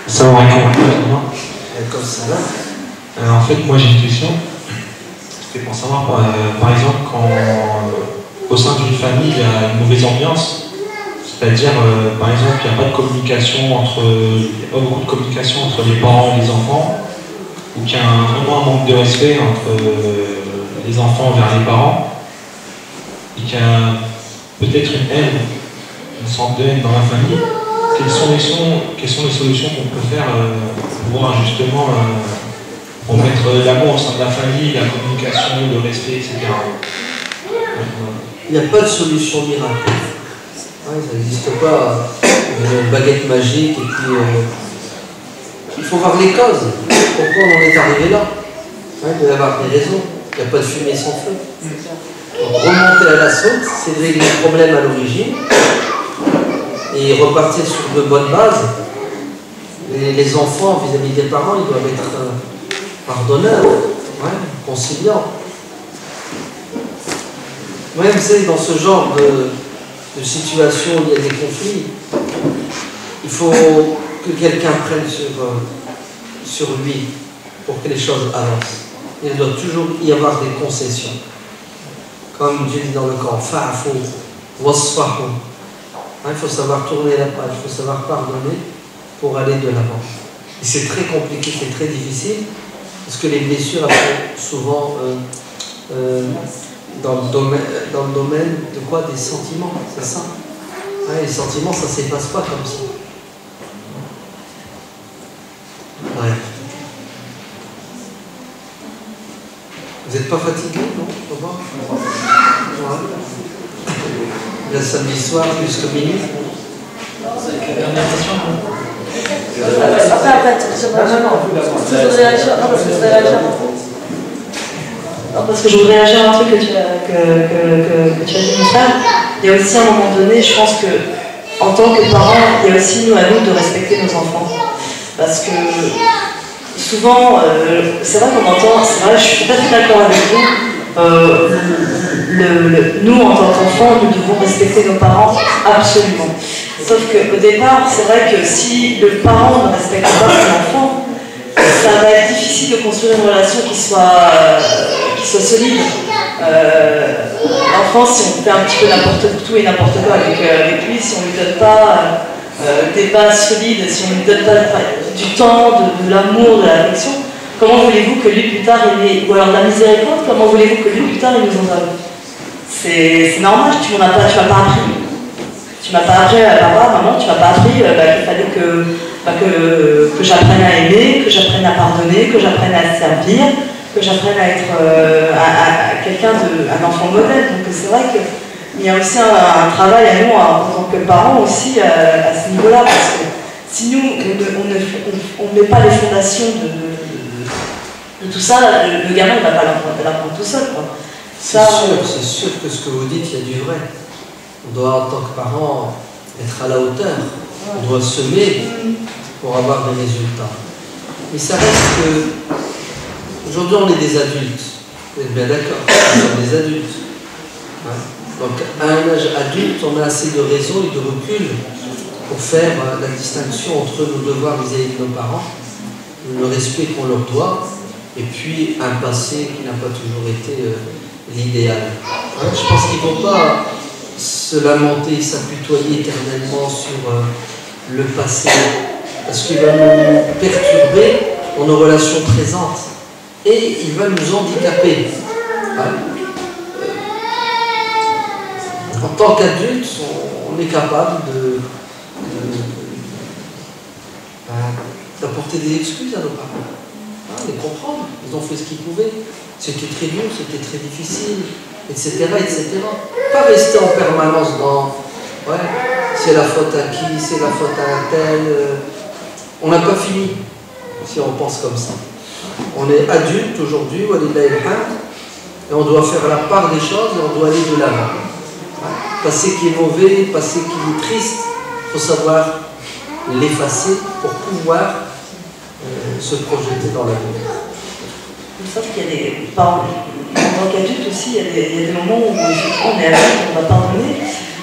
Salam alaikum. Comme ça là. En fait, moi j'ai une question. C'est pour savoir, par exemple, quand au sein d'une famille il y a une mauvaise ambiance, c'est-à-dire, par exemple, il n'y a pas de communication il n'y a pas beaucoup de communication entre les parents et les enfants, ou qu'il y a vraiment un manque de respect entre les enfants vers les parents, et qu'il y a peut-être une haine, une sorte de haine dans la famille. quelles sont les solutions qu'on peut faire pour justement pour mettre l'amour au sein de la famille, la communication, le respect, etc. Il n'y a pas de solution miracle. Ouais, ça n'existe pas une baguette magique et puis il faut voir les causes. Pourquoi on en est arrivé là? Il doit y avoir des raisons. Il n'y a pas de fumée sans feu. Donc remonter à la source, c'est de régler le problème à l'origine et repartir sur de bonnes bases. Les enfants vis-à-vis des parents, ils doivent être pardonneurs, conciliants. Même vous savez, dans ce genre de situation où il y a des conflits, il faut que quelqu'un prenne sur lui pour que les choses avancent. Il doit toujours y avoir des concessions. Comme Dieu dit dans le Coran, fa'fu wasfahu. Il faut savoir tourner la page, il faut savoir pardonner pour aller de l'avant. Et c'est très compliqué, c'est très difficile, parce que les blessures arrivent souvent dans le domaine de quoi? Des sentiments, c'est ça. Les sentiments, ça ne s'efface pas comme ça. Ouais. Vous n'êtes pas fatigué, non? Le samedi soir jusqu'au minuit. Après, je voudrais réagir. Parce que je voudrais réagir à un truc que tu as dit, Michel. Il y a aussi à un moment donné, je pense que en tant que parents, il y a aussi à nous de respecter nos enfants. Parce que souvent, c'est vrai qu'on entend, c'est vrai, je suis tout à fait d'accord avec vous, nous en tant qu'enfants, nous devons respecter nos parents, absolument. Sauf qu'au départ, c'est vrai que si le parent ne respecte pas son enfant, ça va être difficile de construire une relation qui soit solide. L'enfant, si on fait un petit peu n'importe tout et n'importe quoi avec lui, si on ne lui donne pas des bases solides, si on ne lui donne pas du temps, de l'amour, de l'affection, comment voulez-vous que lui plus tard, ou alors de la miséricorde, comment voulez-vous que lui plus tard il nous en donne? C'est normal, tu m'as pas appris. Tu m'as pas appris, papa, maman, tu m'as pas appris qu'il fallait que j'apprenne à aimer, que j'apprenne à pardonner, que j'apprenne à servir, que j'apprenne à être quelqu'un un enfant modèle. Donc c'est vrai qu'il y a aussi un travail à nous en tant que parents aussi à ce niveau-là, parce que si nous on ne met pas les fondations de tout ça, le gamin ne va pas l'apprendre tout seul. C'est sûr que ce que vous dites, il y a du vrai. On doit, en tant que parents, être à la hauteur. On doit semer pour avoir des résultats. Mais ça reste que... Aujourd'hui, on est des adultes. Vous êtes bien d'accord? On est des adultes. Donc, à un âge adulte, on a assez de raison et de recul pour faire la distinction entre nos devoirs vis-à-vis de nos parents, le respect qu'on leur doit, et puis un passé qui n'a pas toujours été l'idéal. Je pense qu'il ne faut pas se lamenter, s'apitoyer éternellement sur le passé, parce qu'il va nous perturber dans nos relations présentes et il va nous handicaper. En tant qu'adulte, on est capable d'apporter des excuses à nos parents, les comprendre. Ils ont fait ce qu'ils pouvaient. C'était très dur, c'était très difficile, etc., etc. Pas rester en permanence dans c'est la faute à qui, c'est la faute à un tel. On n'a pas fini si on pense comme ça. On est adulte aujourd'hui, et on doit faire la part des choses et on doit aller de l'avant. Passé qui est mauvais, passé qui est triste, il faut savoir l'effacer pour pouvoir se projeter dans l'avenir. Sauf qu'il y a des parents, en tant qu'adulte aussi, il y a des moments où on est adulte, on va pardonner,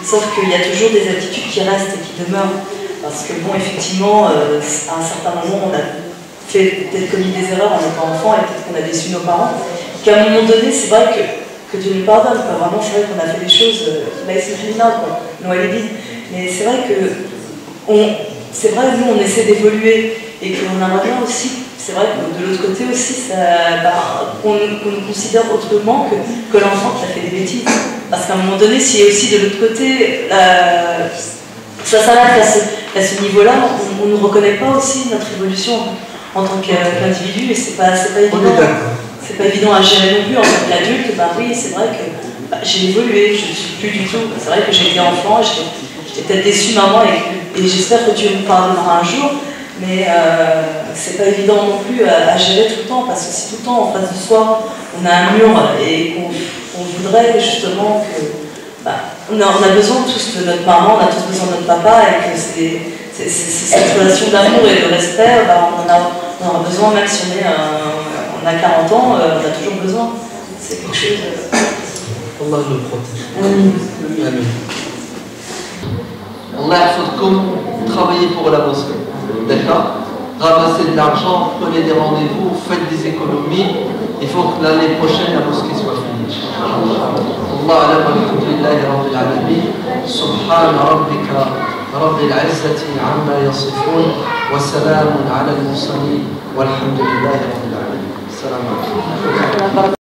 sauf qu'il y a toujours des attitudes qui restent et qui demeurent. Parce que bon, effectivement, à un certain moment, on a peut-être commis des erreurs en étant enfant et peut-être qu'on a déçu nos parents. Qu'à un moment donné, c'est vrai que Dieu nous pardonne. Vraiment, c'est vrai qu'on a fait des choses c'est criminel, Noël et Bise. Mais c'est vrai que nous, on essaie d'évoluer et qu'on aimerait bien aussi. C'est vrai que de l'autre côté aussi, qu'on nous considère autrement que l'enfant qui a fait des bêtises. Parce qu'à un moment donné, s'il y a aussi de l'autre côté, ça s'arrête à ce niveau-là, on ne reconnaît pas aussi notre évolution en tant qu'individu, et c'est pas évident. On est d'accord. C'est pas évident à gérer non plus en tant qu'adulte. Bah oui, c'est vrai que j'ai évolué, je ne suis plus du tout. C'est vrai que j'étais enfant, j'étais peut-être déçue maman, et j'espère que Dieu me pardonnera un jour, mais c'est pas évident non plus à gérer tout le temps, parce que si tout le temps en face de soi on a un mur et qu'on voudrait justement que on a besoin tous de notre maman, on a tous besoin de notre papa, et que c'est cette relation d'amour et de respect, on en a besoin, même si on a 40 ans, on a toujours besoin. C'est quelque chose. Allah nous protège. Amen. Allah yahfadkoum, travaillez pour la mosquée. D'accord? Ramassez de l'argent, prenez des rendez-vous, faites des économies. Il faut que l'année prochaine la mosquée soit finie. Allah alam alhamdulillahi rabbil alamin. Subhan rabbika rabbil izzati amma yasifun. Wa salamun ala al-mursalin. Walhamdulillahi rabbil alamin. Salam alaikum.